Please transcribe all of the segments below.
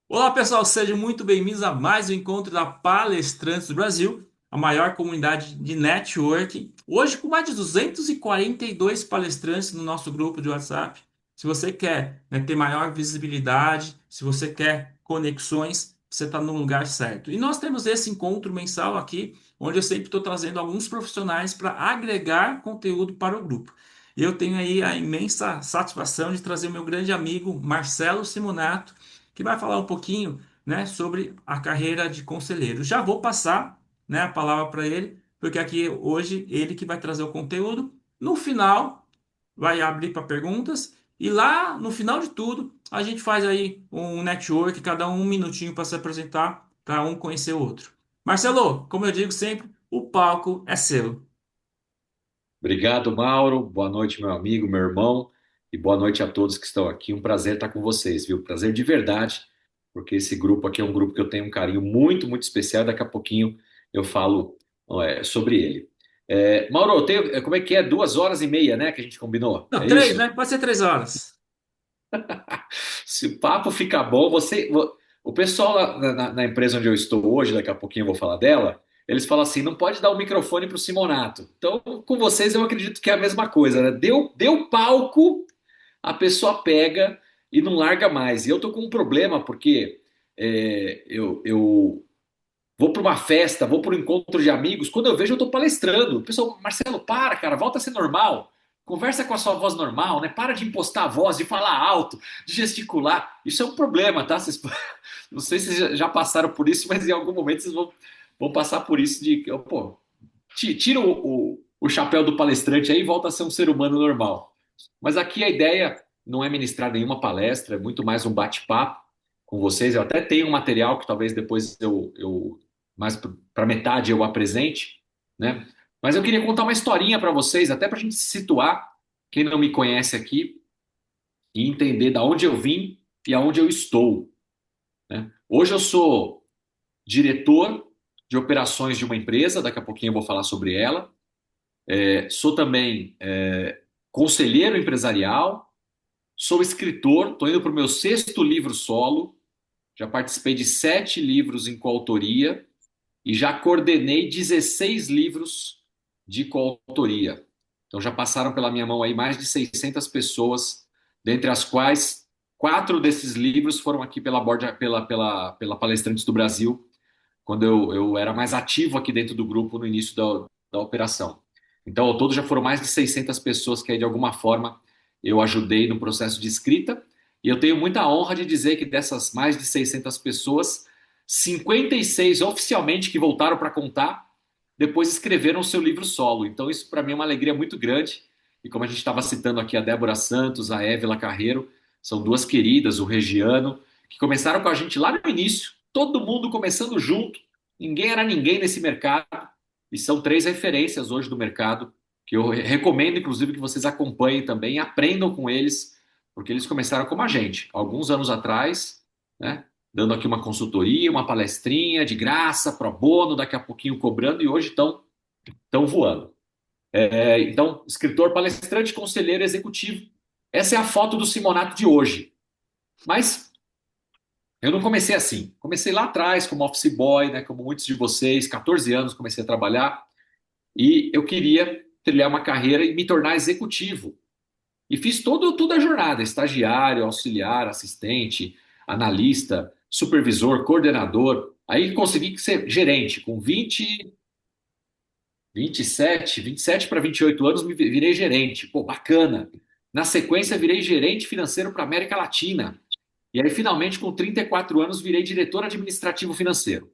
Olá, pessoal, sejam muito bem-vindos a mais um encontro da Palestrantes do Brasil, a maior comunidade de networking. Hoje, com mais de 242 palestrantes no nosso grupo de WhatsApp. Se você quer, ter maior visibilidade, se você quer conexões, você está no lugar certo. E nós temos esse encontro mensal aqui, onde eu sempre estou trazendo alguns profissionais para agregar conteúdo para o grupo. E eu tenho aí a imensa satisfação de trazer o meu grande amigo Marcelo Simonato, que vai falar um pouquinho, sobre a carreira de conselheiro. Já vou passar, a palavra para ele, porque aqui hoje ele que vai trazer o conteúdo. No final, vai abrir para perguntas e lá no final de tudo, a gente faz aí um network, cada um minutinho para se apresentar, para um conhecer o outro. Marcelo, como eu digo sempre, o palco é seu. Obrigado, Mauro. Boa noite, meu amigo, meu irmão, e boa noite a todos que estão aqui. Um prazer estar com vocês, viu? Prazer de verdade, porque esse grupo aqui é um grupo que eu tenho um carinho muito, muito especial. Daqui a pouquinho eu falo, sobre ele. Mauro, como é que é? 2 horas e meia, né, que a gente combinou? Não, É três, isso? né? Pode ser 3 horas. Se o papo ficar bom, o pessoal lá na empresa onde eu estou hoje, daqui a pouquinho eu vou falar dela, eles falam assim, não pode dar o microfone para o Simonato. Então, com vocês eu acredito que é a mesma coisa, né? Deu palco, a pessoa pega e não larga mais. E eu tô com um problema porque eu vou para uma festa, vou para um encontro de amigos, quando eu vejo eu tô palestrando. O pessoal, Marcelo, para, cara, volta a ser normal. Conversa com a sua voz normal, né? Para de impostar a voz, de falar alto, de gesticular. Isso é um problema, tá? Não sei se vocês já passaram por isso, mas em algum momento vocês vão passar por isso de, pô, tira o chapéu do palestrante aí e volta a ser um ser humano normal. Mas aqui a ideia não é ministrar nenhuma palestra, é muito mais um bate-papo com vocês. Eu até tenho um material que talvez depois eu mais para metade eu apresente, né? Mas eu queria contar uma historinha para vocês, até para a gente se situar, quem não me conhece aqui, e entender da onde eu vim e aonde eu estou, né? Hoje eu sou diretor de operações de uma empresa, daqui a pouquinho eu vou falar sobre ela. Sou também conselheiro empresarial, sou escritor, estou indo para o meu sexto livro solo, já participei de 7 livros em coautoria e já coordenei 16 livros de coautoria. Então já passaram pela minha mão aí mais de 600 pessoas, dentre as quais 4 desses livros foram aqui pela Palestrantes do Brasil, quando eu era mais ativo aqui dentro do grupo no início da operação. Então, ao todo já foram mais de 600 pessoas que aí, de alguma forma, eu ajudei no processo de escrita. E eu tenho muita honra de dizer que dessas mais de 600 pessoas, 56 oficialmente que voltaram para contar, depois escreveram o seu livro solo. Então, isso para mim é uma alegria muito grande. E como a gente estava citando aqui a Débora Santos, a Évila Carreiro, são duas queridas, o Regiano, que começaram com a gente lá no início, todo mundo começando junto, ninguém era ninguém nesse mercado, e são 3 referências hoje do mercado, que eu recomendo, inclusive, que vocês acompanhem também, aprendam com eles, porque eles começaram como a gente, alguns anos atrás, né? Dando aqui uma consultoria, uma palestrinha de graça, pro bono, daqui a pouquinho cobrando, e hoje estão voando. Então, escritor, palestrante, conselheiro executivo. Essa é a foto do Simonato de hoje. Mas eu não comecei assim. Comecei lá atrás como office boy, né, como muitos de vocês, 14 anos comecei a trabalhar e eu queria trilhar uma carreira e me tornar executivo. E fiz toda a jornada, estagiário, auxiliar, assistente, analista, supervisor, coordenador. Aí consegui ser gerente com 27 para 28 anos, me virei gerente. Pô, bacana. Na sequência, virei gerente financeiro para América Latina. E aí, finalmente, com 34 anos, virei diretor administrativo financeiro.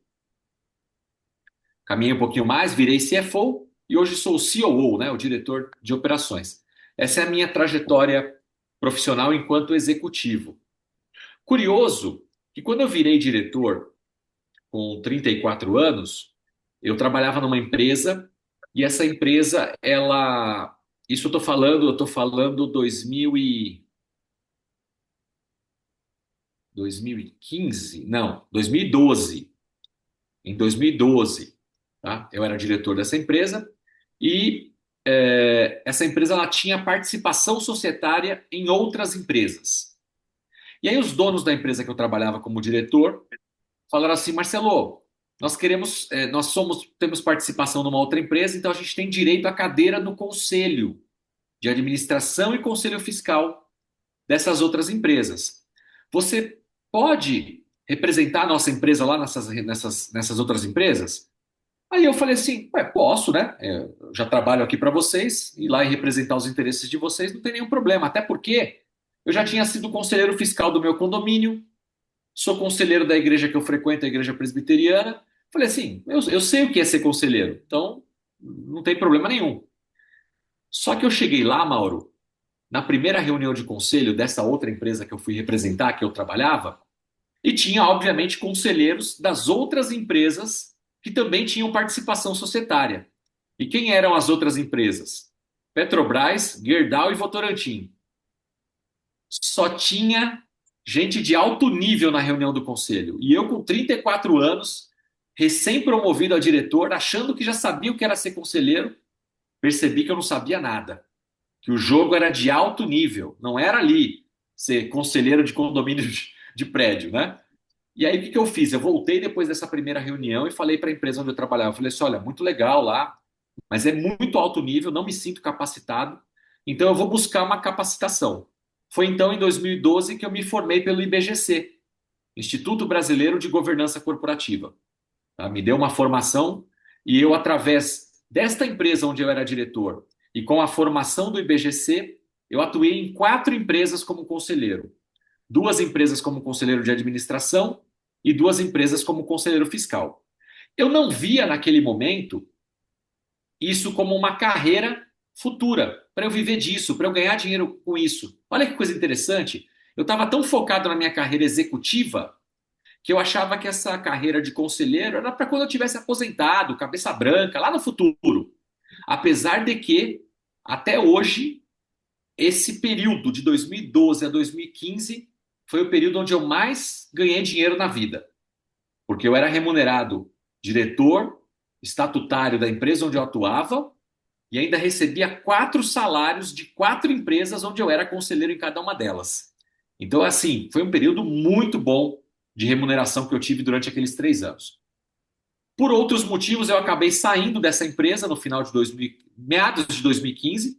Caminhei um pouquinho mais, virei CFO e hoje sou o COO, né, o diretor de operações. Essa é a minha trajetória profissional enquanto executivo. Curioso que quando eu virei diretor com 34 anos, eu trabalhava numa empresa e essa empresa, ela, isso eu tô falando 2015, não, 2012. Em 2012, tá? Eu era diretor dessa empresa e essa empresa ela tinha participação societária em outras empresas. E aí os donos da empresa que eu trabalhava como diretor falaram assim, Marcelo, nós queremos, temos participação numa outra empresa, então a gente tem direito à cadeira no conselho de administração e conselho fiscal dessas outras empresas. Você pode representar a nossa empresa lá nessas outras empresas? Aí eu falei assim, ué, posso, né? Eu já trabalho aqui para vocês, ir lá e representar os interesses de vocês não tem nenhum problema, até porque eu já tinha sido conselheiro fiscal do meu condomínio, sou conselheiro da igreja que eu frequento, a igreja presbiteriana. Falei assim, eu sei o que é ser conselheiro, então não tem problema nenhum. Só que eu cheguei lá, Mauro, na primeira reunião de conselho dessa outra empresa que eu fui representar, que eu trabalhava, e tinha, obviamente, conselheiros das outras empresas que também tinham participação societária. E quem eram as outras empresas? Petrobras, Gerdau e Votorantim. Só tinha gente de alto nível na reunião do conselho. E eu, com 34 anos, recém-promovido a diretor, achando que já sabia o que era ser conselheiro, percebi que eu não sabia nada. Que o jogo era de alto nível, não era ali ser conselheiro de condomínio de prédio, né? E aí o que que eu fiz? Eu voltei depois dessa primeira reunião e falei para a empresa onde eu trabalhava. Eu falei assim: olha, muito legal lá, mas é muito alto nível, não me sinto capacitado, então eu vou buscar uma capacitação. Foi então em 2012 que eu me formei pelo IBGC, Instituto Brasileiro de Governança Corporativa. Tá? Me deu uma formação e eu, através desta empresa onde eu era diretor e com a formação do IBGC, eu atuei em 4 empresas como conselheiro. 2 empresas como conselheiro de administração e 2 empresas como conselheiro fiscal. Eu não via naquele momento isso como uma carreira futura, para eu viver disso, para eu ganhar dinheiro com isso. Olha que coisa interessante. Eu estava tão focado na minha carreira executiva que eu achava que essa carreira de conselheiro era para quando eu tivesse aposentado, cabeça branca, lá no futuro. Apesar de que, até hoje, esse período de 2012 a 2015 foi o período onde eu mais ganhei dinheiro na vida, porque eu era remunerado diretor estatutário da empresa onde eu atuava e ainda recebia 4 salários de 4 empresas onde eu era conselheiro em cada uma delas. Então, assim, foi um período muito bom de remuneração que eu tive durante aqueles 3 anos. Por outros motivos, eu acabei saindo dessa empresa no final de 2000, meados de 2015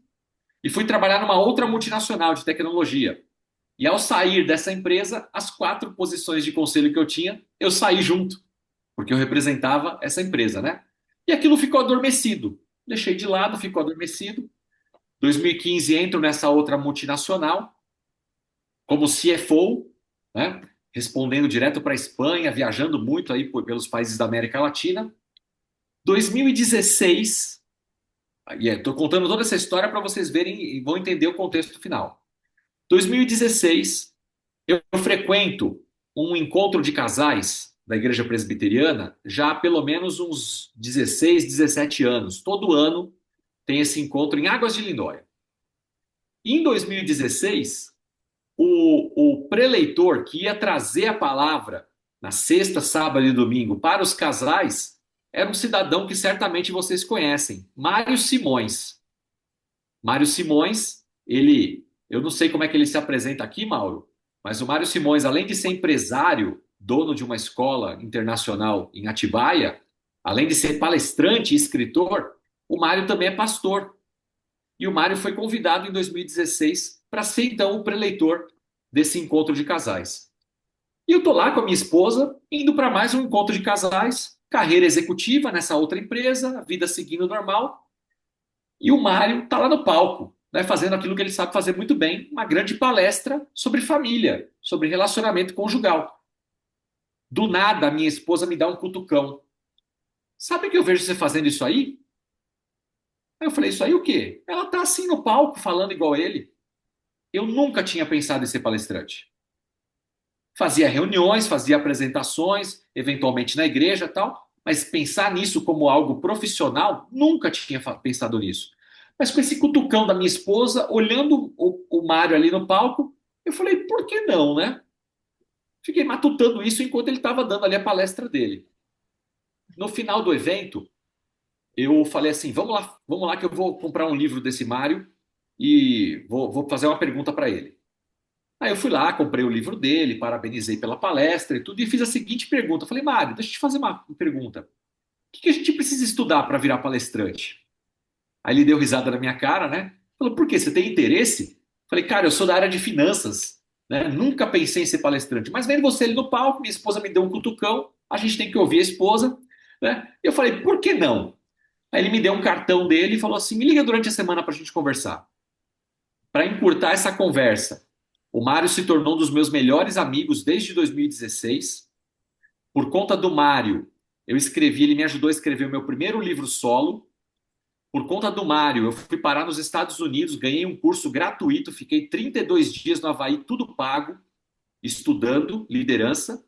e fui trabalhar numa outra multinacional de tecnologia. E ao sair dessa empresa, as 4 posições de conselho que eu tinha, eu saí junto, porque eu representava essa empresa, né? E aquilo ficou adormecido. Deixei de lado, ficou adormecido. 2015 entro nessa outra multinacional como CFO, né? Respondendo direto para a Espanha, viajando muito aí pelos países da América Latina. 2016, e estou contando toda essa história para vocês verem e vão entender o contexto final. 2016, eu frequento um encontro de casais da Igreja Presbiteriana já há pelo menos uns 16, 17 anos. Todo ano tem esse encontro em Águas de Lindóia. E em 2016, o preleitor que ia trazer a palavra na sexta, sábado e domingo para os casais era um cidadão que certamente vocês conhecem, Mário Simões. Mário Simões, eu não sei como é que ele se apresenta aqui, Mauro, mas o Mário Simões, além de ser empresário, dono de uma escola internacional em Atibaia, além de ser palestrante e escritor, o Mário também é pastor. E o Mário foi convidado em 2016 para ser então o preleitor desse encontro de casais. E eu tô lá com a minha esposa, indo para mais um encontro de casais, carreira executiva nessa outra empresa, vida seguindo normal. E o Mário está lá no palco, né, fazendo aquilo que ele sabe fazer muito bem, uma grande palestra sobre família, sobre relacionamento conjugal. Do nada, a minha esposa me dá um cutucão. Sabe que eu vejo você fazendo isso aí? Aí eu falei, isso aí o quê? Ela tá assim no palco, falando igual ele. Eu nunca tinha pensado em ser palestrante. Fazia reuniões, fazia apresentações, eventualmente na igreja e tal, mas pensar nisso como algo profissional, nunca tinha pensado nisso. Mas com esse cutucão da minha esposa, olhando o Mário ali no palco, eu falei, por que não, né? Fiquei matutando isso enquanto ele estava dando ali a palestra dele. No final do evento, eu falei assim, vamos lá que eu vou comprar um livro desse Mário e vou fazer uma pergunta para ele. Aí eu fui lá, comprei o livro dele, parabenizei pela palestra e tudo, e fiz a seguinte pergunta. Eu falei, Mário, deixa eu te fazer uma pergunta. O que a gente precisa estudar para virar palestrante? Aí ele deu risada na minha cara, né? Falou, por quê? Você tem interesse? Falei, cara, eu sou da área de finanças, né? Nunca pensei em ser palestrante. Mas vendo você ali no palco, minha esposa me deu um cutucão, a gente tem que ouvir a esposa, né? E eu falei, por que não? Aí ele me deu um cartão dele e falou assim, me liga durante a semana para a gente conversar. Para encurtar essa conversa, o Mário se tornou um dos meus melhores amigos desde 2016. Por conta do Mário, eu escrevi, ele me ajudou a escrever o meu primeiro livro solo. Por conta do Mário, eu fui parar nos Estados Unidos, ganhei um curso gratuito, fiquei 32 dias no Havaí, tudo pago, estudando liderança.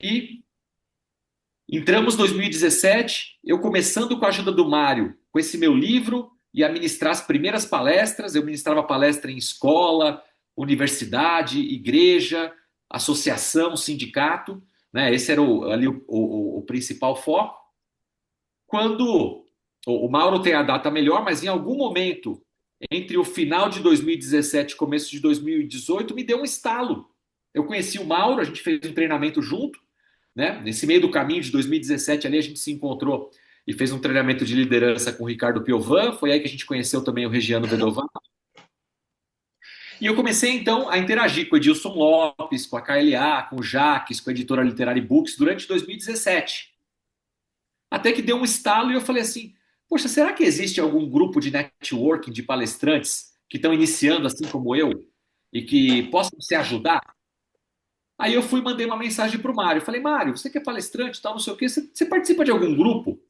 E entramos em 2017, eu começando com a ajuda do Mário, com esse meu livro, e a ministrar as primeiras palestras. Eu ministrava palestra em escola, universidade, igreja, associação, sindicato, né? Esse era ali o principal foco. Quando o Mauro tem a data melhor, mas em algum momento, entre o final de 2017 e começo de 2018, me deu um estalo. Eu conheci o Mauro, a gente fez um treinamento junto, né? Nesse meio do caminho de 2017 ali a gente se encontrou e fez um treinamento de liderança com o Ricardo Piovan. Foi aí que a gente conheceu também o Regiano Vedovan. E eu comecei então a interagir com o Edilson Lopes, com a KLA, com o Jaques, com a editora Literary Books durante 2017. Até que deu um estalo e eu falei assim: poxa, será que existe algum grupo de networking de palestrantes que estão iniciando assim como eu e que possam se ajudar? Aí eu fui e mandei uma mensagem para o Mário. Falei, Mário, você que é palestrante e tal, não sei o quê, você participa de algum grupo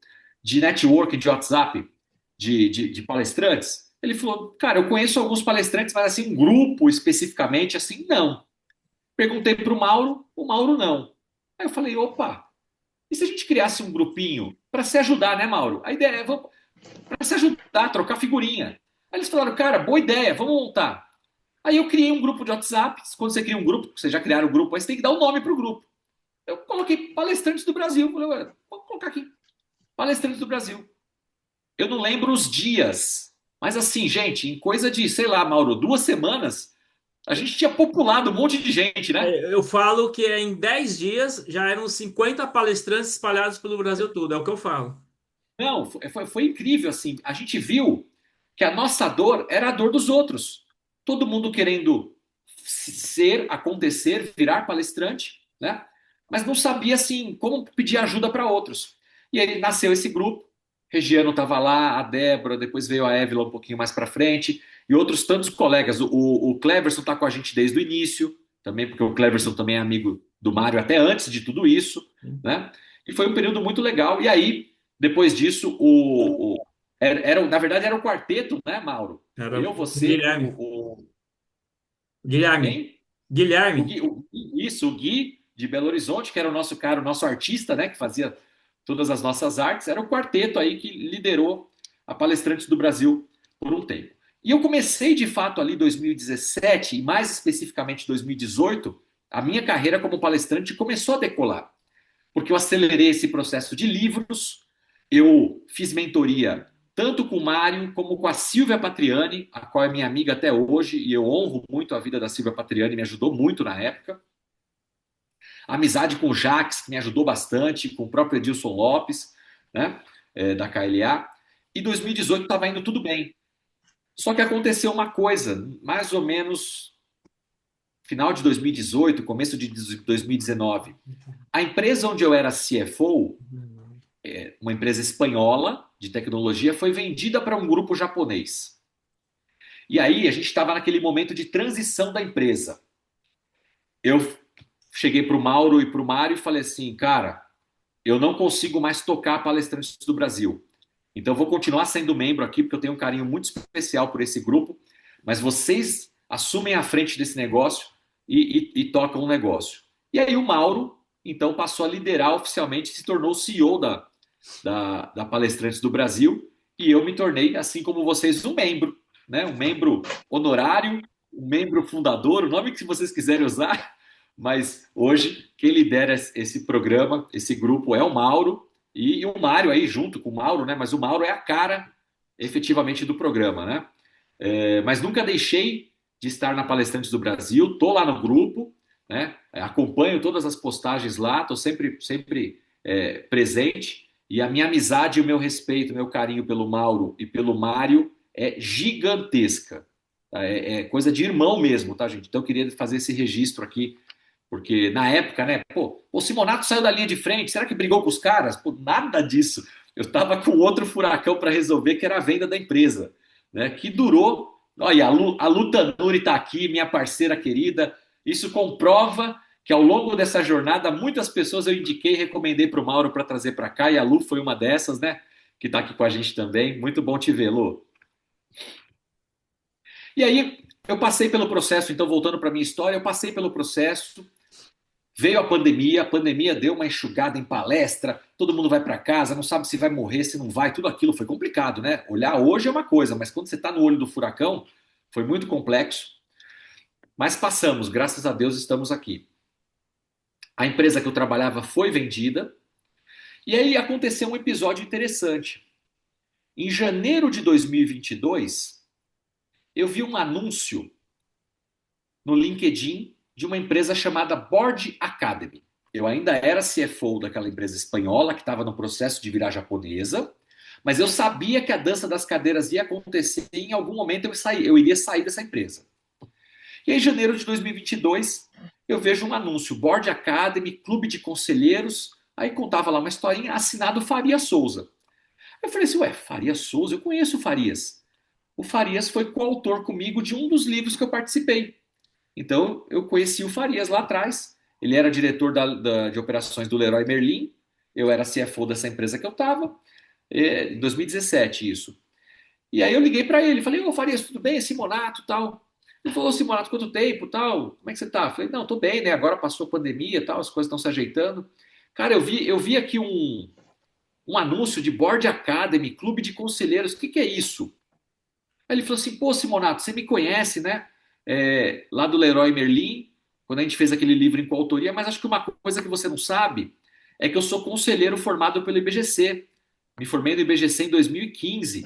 de networking de WhatsApp de palestrantes? Ele falou, cara, eu conheço alguns palestrantes, mas assim, um grupo especificamente, assim, não. Perguntei para o Mauro não. Aí eu falei, opa, e se a gente criasse um grupinho para se ajudar, né, Mauro? A ideia é para se ajudar, trocar figurinha. Aí eles falaram, cara, boa ideia, vamos montar. Aí eu criei um grupo de WhatsApp. Quando você cria um grupo, vocês já criaram o grupo, aí você tem que dar um nome para o grupo. Eu coloquei Palestrantes do Brasil. Falei, vou colocar aqui, Palestrantes do Brasil. Eu não lembro os dias, mas assim, gente, em coisa de, sei lá, Mauro, 2 semanas, a gente tinha populado um monte de gente, né? Eu falo que em 10 dias já eram 50 palestrantes espalhados pelo Brasil todo, é o que eu falo. Não, foi incrível, assim. A gente viu que a nossa dor era a dor dos outros. Todo mundo querendo ser, acontecer, virar palestrante, né? Mas não sabia, assim, como pedir ajuda para outros. E aí nasceu esse grupo. Regiano estava lá, a Débora, depois veio a Évila um pouquinho mais para frente, e outros tantos colegas. O Cleverson está com a gente desde o início, também, porque o Cleverson também é amigo do Mário até antes de tudo isso, né? E foi um período muito legal. E aí, depois disso, na verdade, era o quarteto, né, Mauro? Era Eu, o você, Guilherme. Guilherme. quem? Guilherme. Isso, o Gui de Belo Horizonte, que era o nosso cara, o nosso artista, né, que fazia todas as nossas artes, era o quarteto aí que liderou a Palestrantes do Brasil por um tempo. E eu comecei de fato ali em 2017 e mais especificamente 2018, a minha carreira como palestrante começou a decolar, porque eu acelerei esse processo de livros, eu fiz mentoria tanto com o Mário como com a Silvia Patriani, a qual é minha amiga até hoje, e eu honro muito a vida da Silvia Patriani, me ajudou muito na época. Amizade com o Jaques, que me ajudou bastante, com o próprio Edilson Lopes, né, da KLA. E 2018 estava indo tudo bem. Só que aconteceu uma coisa, mais ou menos final de 2018, começo de 2019. A empresa onde eu era CFO, uma empresa espanhola de tecnologia, foi vendida para um grupo japonês. E aí a gente estava naquele momento de transição da empresa. Eu cheguei para o Mauro e para o Mário e falei assim, cara, eu não consigo mais tocar palestrantes do Brasil. Então, eu vou continuar sendo membro aqui, porque eu tenho um carinho muito especial por esse grupo, mas vocês assumem a frente desse negócio e tocam o negócio. E aí o Mauro, então, passou a liderar oficialmente, se tornou o CEO da Palestrantes do Brasil, e eu me tornei, assim como vocês, um membro, né? Um membro honorário, um membro fundador, o nome que vocês quiserem usar, mas hoje quem lidera esse programa, esse grupo é o Mauro e o Mário aí junto com o Mauro, né? Mas o Mauro é a cara efetivamente do programa, né? Mas nunca deixei de estar na Palestrantes do Brasil, tô lá no grupo, né? Acompanho todas as postagens lá, tô sempre presente. E a minha amizade, o meu respeito, o meu carinho pelo Mauro e pelo Mário é gigantesca. Tá? É coisa de irmão mesmo, tá, gente? Então eu queria fazer esse registro aqui, porque na época, né? Pô, o Simonato saiu da linha de frente, será que brigou com os caras? Pô, nada disso. Eu estava com outro furacão para resolver, que era a venda da empresa, né? Que durou. Olha, a Lu Tanuri está aqui, minha parceira querida. Isso comprova que ao longo dessa jornada, muitas pessoas eu indiquei e recomendei para o Mauro para trazer para cá, e a Lu foi uma dessas, né? Que está aqui com a gente também. Muito bom te ver, Lu. E aí, eu passei pelo processo, então, voltando para minha história, eu passei pelo processo. Veio a pandemia deu uma enxugada em palestra, todo mundo vai para casa, não sabe se vai morrer, se não vai, tudo aquilo foi complicado, né? Olhar hoje é uma coisa, mas quando você está no olho do furacão, foi muito complexo. Mas passamos, graças a Deus estamos aqui. A empresa que eu trabalhava foi vendida, e aí aconteceu um episódio interessante. Em janeiro de 2022, eu vi um anúncio no LinkedIn de uma empresa chamada Board Academy. Eu ainda era CFO daquela empresa espanhola que estava no processo de virar japonesa, mas eu sabia que a dança das cadeiras ia acontecer e em algum momento eu iria sair dessa empresa. E em janeiro de 2022, eu vejo um anúncio, Board Academy, Clube de Conselheiros, aí contava lá uma historinha, assinado Faria Souza. Eu falei assim, ué, Faria Souza? Eu conheço o Farias. O Farias foi coautor comigo de um dos livros que eu participei. Então, eu conheci o Farias lá atrás. Ele era diretor de operações do Leroy Merlin. Eu era CFO dessa empresa que eu estava. Em 2017, isso. E aí eu liguei para ele. Falei, ô Farias, tudo bem? É Simonato tal. Ele falou, Simonato, quanto tempo tal? Como é que você tá? Eu falei, não, tô bem, né? Agora passou a pandemia tal, as coisas estão se ajeitando. Cara, eu vi aqui um anúncio de Board Academy, Clube de Conselheiros. O que que é isso? Aí ele falou assim: pô, Simonato, você me conhece, né? Lá do Leroy Merlin, quando a gente fez aquele livro em coautoria, mas acho que uma coisa que você não sabe é que eu sou conselheiro formado pelo IBGC. Me formei no IBGC em 2015.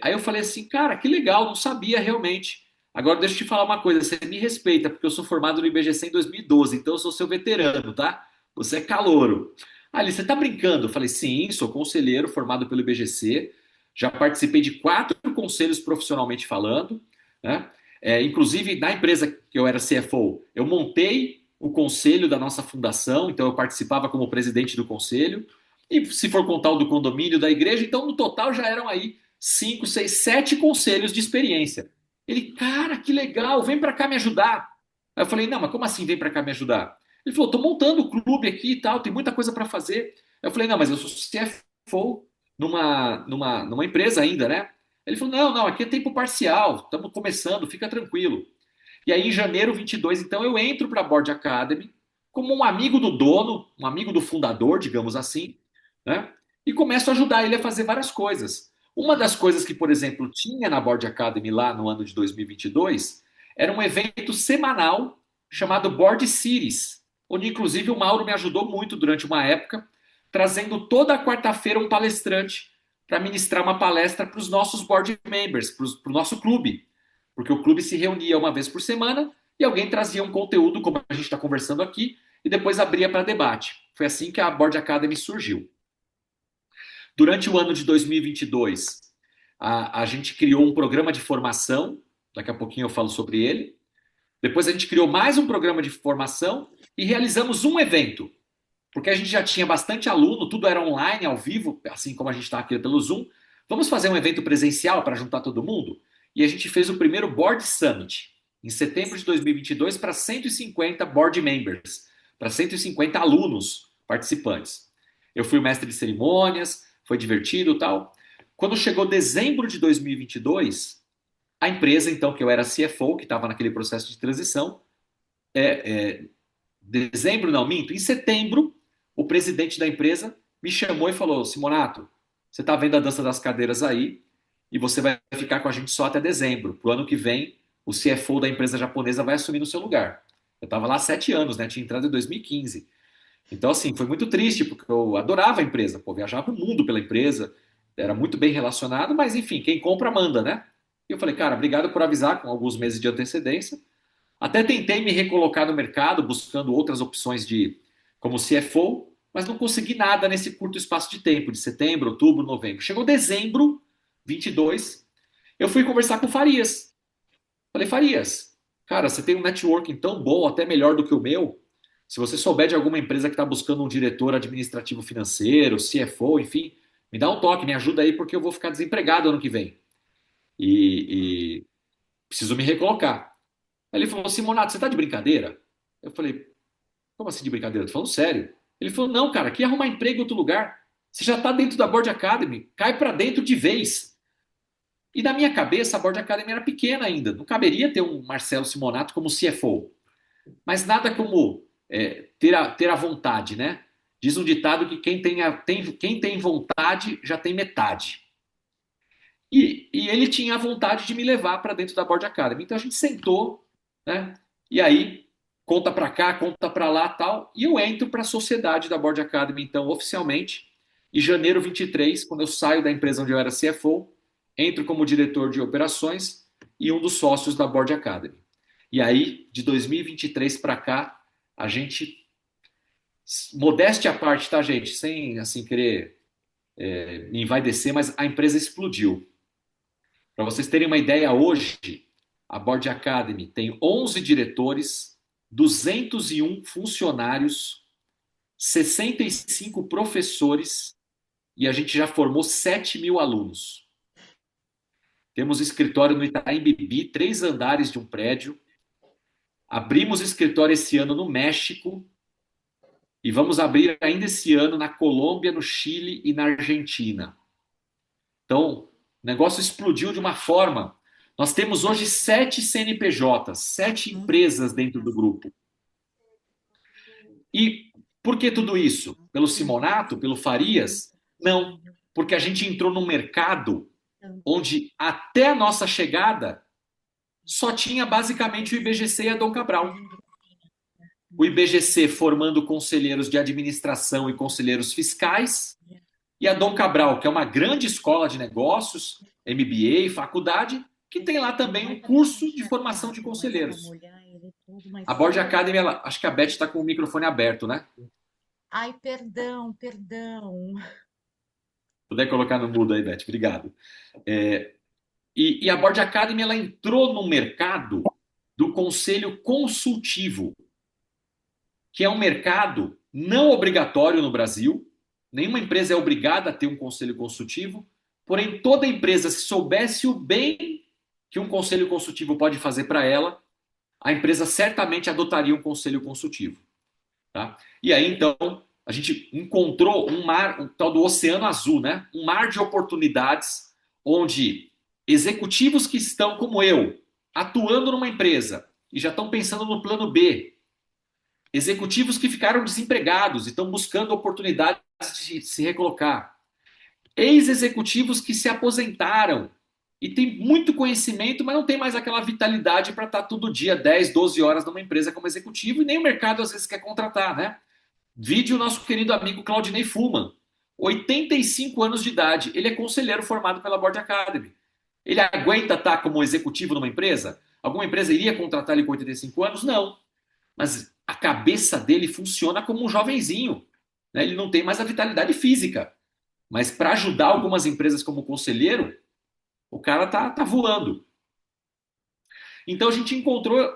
Aí eu falei assim, cara, que legal, não sabia realmente. Agora deixa eu te falar uma coisa, você me respeita, porque eu sou formado no IBGC em 2012, então eu sou seu veterano, tá? Você é calouro. Ali, você tá brincando? Eu falei, sim, sou conselheiro formado pelo IBGC, já participei de 4 conselhos profissionalmente falando, né? Inclusive, na empresa que eu era CFO, eu montei o conselho da nossa fundação, então eu participava como presidente do conselho, e se for contar o do condomínio da igreja, então no total já eram aí 5, 6, 7 conselhos de experiência. Ele, cara, que legal, vem para cá me ajudar. Aí eu falei, não, mas como assim vem para cá me ajudar? Ele falou, tô montando o clube aqui e tal, tem muita coisa para fazer. Aí eu falei, não, mas eu sou CFO numa empresa ainda, né? Ele falou, não, não, aqui é tempo parcial, estamos começando, fica tranquilo. E aí, em janeiro 22, então, eu entro para a Board Academy como um amigo do dono, um amigo do fundador, digamos assim, né? E começo a ajudar ele a fazer várias coisas. Uma das coisas que, por exemplo, tinha na Board Academy lá no ano de 2022 era um evento semanal chamado Board Series, onde inclusive o Mauro me ajudou muito durante uma época, trazendo toda quarta-feira um palestrante para ministrar uma palestra para os nossos board members, para o nosso clube. Porque o clube se reunia uma vez por semana e alguém trazia um conteúdo, como a gente está conversando aqui, e depois abria para debate. Foi assim que a Board Academy surgiu. Durante o ano de 2022, a gente criou um programa de formação, daqui a pouquinho eu falo sobre ele. Depois a gente criou mais um programa de formação e realizamos um evento, porque a gente já tinha bastante aluno, tudo era online, ao vivo, assim como a gente está aqui pelo Zoom. Vamos fazer um evento presencial para juntar todo mundo? E a gente fez o primeiro Board Summit, em setembro de 2022, para 150 board members, para 150 alunos participantes. Eu fui o mestre de cerimônias, foi divertido e tal. Quando chegou dezembro de 2022, a empresa, então, que eu era CFO, que estava naquele processo de transição, dezembro, não, minto, em setembro, o presidente da empresa me chamou e falou: Simonato, você está vendo a dança das cadeiras aí e você vai ficar com a gente só até dezembro. Pro ano que vem, o CFO da empresa japonesa vai assumir no seu lugar. Eu estava lá há 7 anos, né? Tinha entrado em 2015. Então, assim, foi muito triste, porque eu adorava a empresa, pô, viajava o mundo pela empresa, era muito bem relacionado, mas enfim, quem compra manda, né? E eu falei, cara, obrigado por avisar com alguns meses de antecedência. Até tentei me recolocar no mercado, buscando outras opções de como CFO, mas não consegui nada nesse curto espaço de tempo, de setembro, outubro, novembro. Chegou dezembro 22, eu fui conversar com o Farias. Falei, Farias, cara, você tem um networking tão bom, até melhor do que o meu. Se você souber de alguma empresa que está buscando um diretor administrativo financeiro, CFO, enfim, me dá um toque, me ajuda aí, porque eu vou ficar desempregado ano que vem. E preciso me recolocar. Aí ele falou, Simonato, você tá de brincadeira? Eu falei, como assim de brincadeira? Tô falando sério. Ele falou, não, cara, aqui é arrumar emprego em outro lugar. Você já tá dentro da Board Academy, cai para dentro de vez. E na minha cabeça, a Board Academy era pequena ainda. Não caberia ter um Marcelo Simonato como CFO. Mas nada como ter a vontade, né? Diz um ditado que quem tem vontade já tem metade. E ele tinha a vontade de me levar para dentro da Board Academy. Então a gente sentou, né? E aí, conta para cá, conta para lá, tal. E eu entro para a sociedade da Board Academy, então, oficialmente. Em janeiro 23, quando eu saio da empresa onde eu era CFO, entro como diretor de operações e um dos sócios da Board Academy. E aí, de 2023 para cá, a gente, modéstia à parte, tá, gente? Sem assim querer me envaidecer, mas a empresa explodiu. Para vocês terem uma ideia, hoje a Board Academy tem 11 diretores, 201 funcionários, 65 professores e a gente já formou 7.000 alunos. Temos escritório no Itaim Bibi, 3 andares de um prédio. Abrimos escritório esse ano no México e vamos abrir ainda esse ano na Colômbia, no Chile e na Argentina. Então, o negócio explodiu de uma forma. Nós temos hoje 7 CNPJs, 7 empresas dentro do grupo. E por que tudo isso? Pelo Simonato, pelo Farias? Não, porque a gente entrou num mercado onde até a nossa chegada só tinha basicamente o IBGC e a Dom Cabral. O IBGC formando conselheiros de administração e conselheiros fiscais, e a Dom Cabral, que é uma grande escola de negócios, MBA, faculdade, que tem lá também um curso de formação de conselheiros. A Board Academy, acho que a Beth está com o microfone aberto, né? Ai, perdão, perdão. Puder colocar no mudo aí, Beth, obrigado. E a Board Academy ela entrou no mercado do conselho consultivo, que é um mercado não obrigatório no Brasil. Nenhuma empresa é obrigada a ter um conselho consultivo, porém toda empresa, se soubesse o bem que um conselho consultivo pode fazer para ela, a empresa certamente adotaria um conselho consultivo. Tá? E aí, então, a gente encontrou um mar, um tal do Oceano Azul, né? Um mar de oportunidades onde executivos que estão, como eu, atuando numa empresa e já estão pensando no plano B, executivos que ficaram desempregados e estão buscando oportunidades de se recolocar, ex-executivos que se aposentaram e têm muito conhecimento, mas não tem mais aquela vitalidade para estar todo dia 10, 12 horas numa empresa como executivo e nem o mercado às vezes quer contratar, né? Vide o nosso querido amigo Claudinei Fullman, 85 anos de idade, ele é conselheiro formado pela Board Academy. Ele aguenta estar como executivo numa empresa? Alguma empresa iria contratar ele com 85 anos? Não. Mas a cabeça dele funciona como um jovenzinho. Né? Ele não tem mais a vitalidade física. Mas para ajudar algumas empresas como conselheiro, o cara tá voando. Então a gente encontrou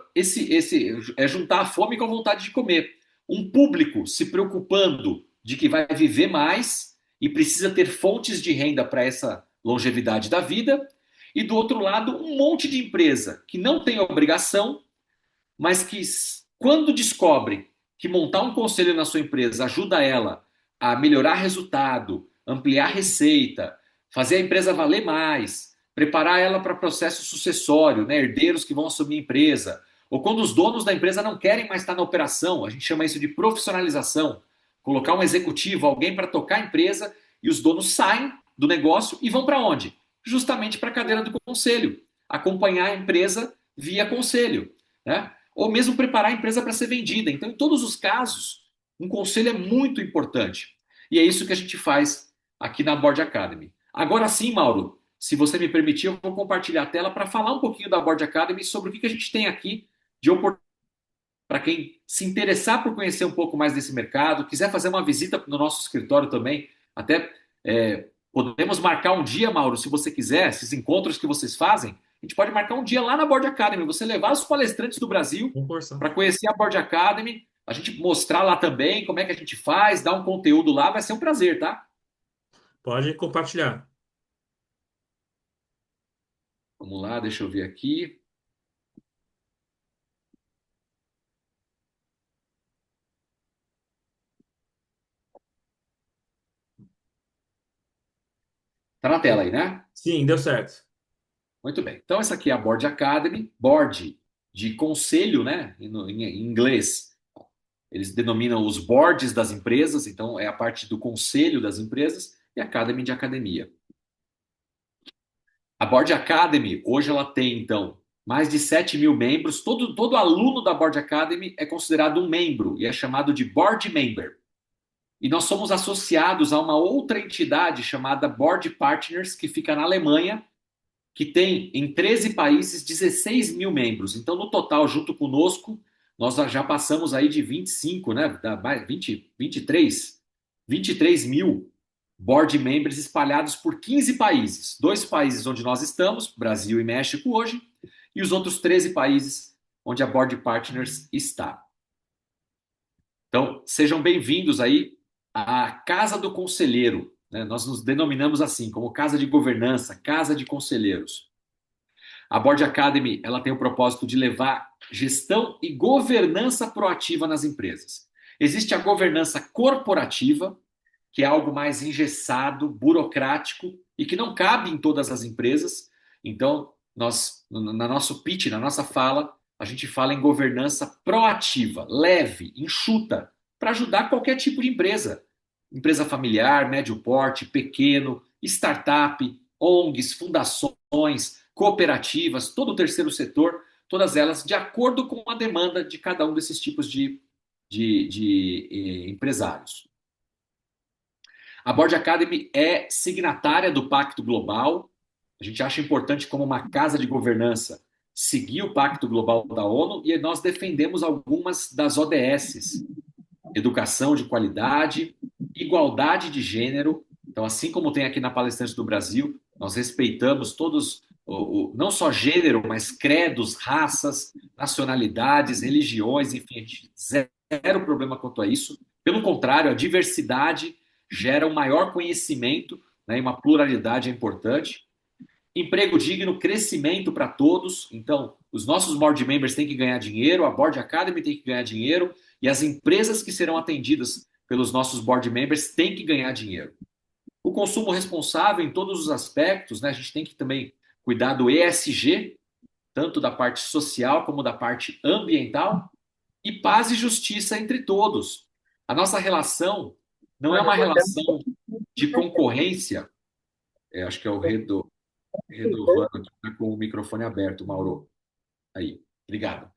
juntar a fome com a vontade de comer. Um público se preocupando de que vai viver mais e precisa ter fontes de renda para essa longevidade da vida. E do outro lado, um monte de empresa que não tem obrigação, mas que quando descobrem que montar um conselho na sua empresa ajuda ela a melhorar resultado, ampliar receita, fazer a empresa valer mais, preparar ela para processo sucessório, né, herdeiros que vão assumir a empresa, ou quando os donos da empresa não querem mais estar na operação, a gente chama isso de profissionalização, colocar um executivo, alguém para tocar a empresa e os donos saem do negócio e vão para onde? Justamente para a cadeira do conselho, acompanhar a empresa via conselho, né? Ou mesmo preparar a empresa para ser vendida. Então, em todos os casos, um conselho é muito importante. E é isso que a gente faz aqui na Board Academy. Agora sim, Mauro, se você me permitir, eu vou compartilhar a tela para falar um pouquinho da Board Academy sobre o que a gente tem aqui de oportunidade para quem se interessar por conhecer um pouco mais desse mercado, quiser fazer uma visita no nosso escritório também, até podemos marcar um dia, Mauro, se você quiser, esses encontros que vocês fazem, a gente pode marcar um dia lá na Board Academy, você levar os palestrantes do Brasil Vamos conversar. para conhecer a Board Academy, a gente mostrar lá também como é que a gente faz, dar um conteúdo lá, vai ser um prazer, tá? Pode compartilhar. Vamos lá, deixa eu ver aqui. Tá na tela aí, né? Sim, deu certo. Muito bem. Então, essa aqui é a Board Academy, board de conselho, né? Em inglês, eles denominam os boards das empresas, então é a parte do conselho das empresas, e Academy de academia. A Board Academy, hoje ela tem, então, mais de 7 mil membros. Todo aluno da Board Academy é considerado um membro e é chamado de Board Member. E nós somos associados a uma outra entidade chamada Board Partners, que fica na Alemanha, que tem em 13 países 16 mil membros. Então, no total, junto conosco, nós já passamos aí de 25, né? 23 mil board members espalhados por 15 países. Dois países onde nós estamos, Brasil e México hoje, e os outros 13 países onde a Board Partners está. Então, sejam bem-vindos aí à Casa do Conselheiro, né? Nós nos denominamos assim, como Casa de Governança, Casa de Conselheiros. A Board Academy, ela tem o propósito de levar gestão e governança proativa nas empresas. Existe a governança corporativa, que é algo mais engessado, burocrático e que não cabe em todas as empresas. Então, nós, na nosso pitch, na nossa fala, a gente fala em governança proativa, leve, enxuta, para ajudar qualquer tipo de empresa. Empresa familiar, médio porte, pequeno, startup, ONGs, fundações, cooperativas, todo o terceiro setor, todas elas de acordo com a demanda de cada um desses tipos de empresários. A Board Academy é signatária do Pacto Global. A gente acha importante, como uma casa de governança, seguir o Pacto Global da ONU e nós defendemos algumas das ODS: educação de qualidade, igualdade de gênero. Então, assim como tem aqui na Palestrante do Brasil, nós respeitamos todos, não só gênero, mas credos, raças, nacionalidades, religiões, enfim, a gente zero problema quanto a isso. Pelo contrário, a diversidade gera um maior conhecimento, né, e uma pluralidade é importante. Emprego digno, crescimento para todos. Então, os nossos board members têm que ganhar dinheiro, a Board Academy tem que ganhar dinheiro e as empresas que serão atendidas pelos nossos board members têm que ganhar dinheiro. O consumo responsável em todos os aspectos, né? A gente tem que também cuidar do ESG, tanto da parte social como da parte ambiental, e paz e justiça entre todos. A nossa relação não é uma relação de concorrência. Acho que é o Redovano que está com o microfone aberto, Mauro. Aí, obrigado.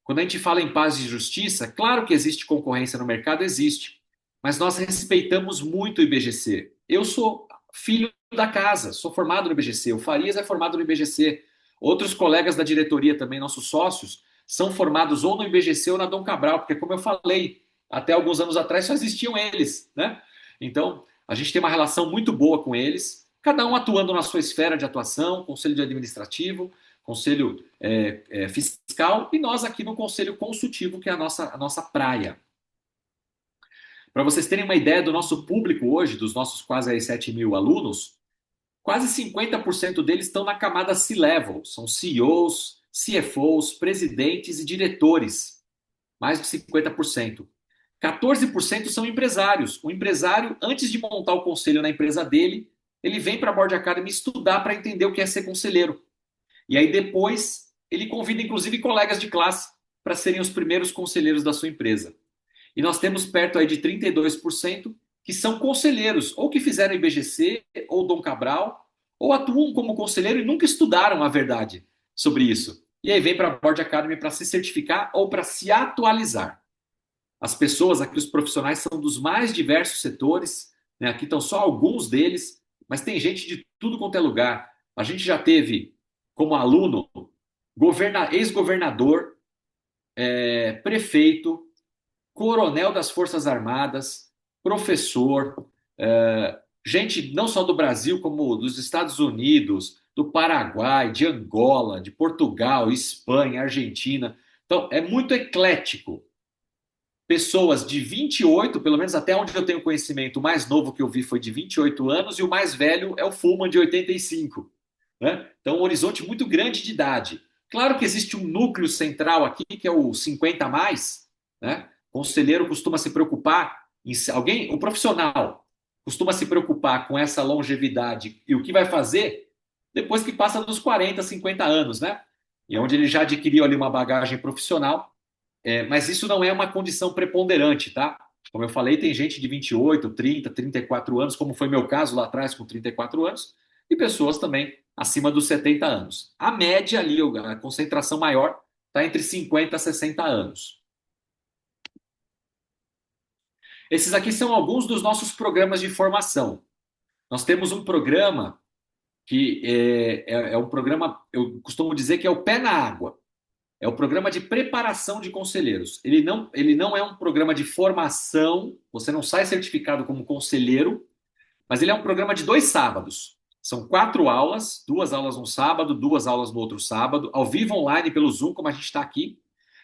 Quando a gente fala em paz e justiça, claro que existe concorrência no mercado, existe. Mas nós respeitamos muito o IBGC. Eu sou filho da casa, sou formado no IBGC. O Farias é formado no IBGC. Outros colegas da diretoria também, nossos sócios, são formados ou no IBGC ou na Dom Cabral, porque, como eu falei, até alguns anos atrás só existiam eles, né? Então, a gente tem uma relação muito boa com eles, cada um atuando na sua esfera de atuação, conselho de administrativo, conselho fiscal, e nós aqui no conselho consultivo, que é a nossa praia. Para vocês terem uma ideia do nosso público hoje, dos nossos quase 7 mil alunos, quase 50% deles estão na camada C-Level, são CEOs, CFOs, presidentes e diretores, mais de 50%. 14% são empresários. O empresário, antes de montar o conselho na empresa dele, ele vem para a Board Academy estudar para entender o que é ser conselheiro. E aí depois ele convida inclusive colegas de classe para serem os primeiros conselheiros da sua empresa. E nós temos perto aí de 32% que são conselheiros, ou que fizeram IBGC, ou Dom Cabral, ou atuam como conselheiro e nunca estudaram a verdade sobre isso. E aí vem para a Board Academy para se certificar ou para se atualizar. As pessoas aqui, os profissionais, são dos mais diversos setores, né? Aqui estão só alguns deles, mas tem gente de tudo quanto é lugar. A gente já teve como aluno ex-governador, prefeito, coronel das Forças Armadas, professor, gente não só do Brasil, como dos Estados Unidos, do Paraguai, de Angola, de Portugal, Espanha, Argentina. Então, é muito eclético. Pessoas de 28, pelo menos até onde eu tenho conhecimento, o mais novo que eu vi foi de 28 anos e o mais velho é o Fulman de 85. Né? Então, um horizonte muito grande de idade. Claro que existe um núcleo central aqui, que é o 50 a mais. Né? O conselheiro costuma se preocupar em alguém, o profissional costuma se preocupar com essa longevidade e o que vai fazer depois que passa dos 40, 50 anos, né? E onde ele já adquiriu ali uma bagagem profissional, mas isso não é uma condição preponderante, tá? Como eu falei, tem gente de 28, 30, 34 anos, como foi meu caso lá atrás, com 34 anos, e pessoas também acima dos 70 anos. A média ali, a concentração maior, está entre 50 e 60 anos. Esses aqui são alguns dos nossos programas de formação. Nós temos um programa que é um programa, eu costumo dizer que é o pé na água. É o programa de preparação de conselheiros. Ele não é um programa de formação, você não sai certificado como conselheiro, mas ele é um programa de 2 sábados. São 4 aulas, 2 aulas no sábado, 2 aulas no outro sábado, ao vivo online pelo Zoom, como a gente está aqui.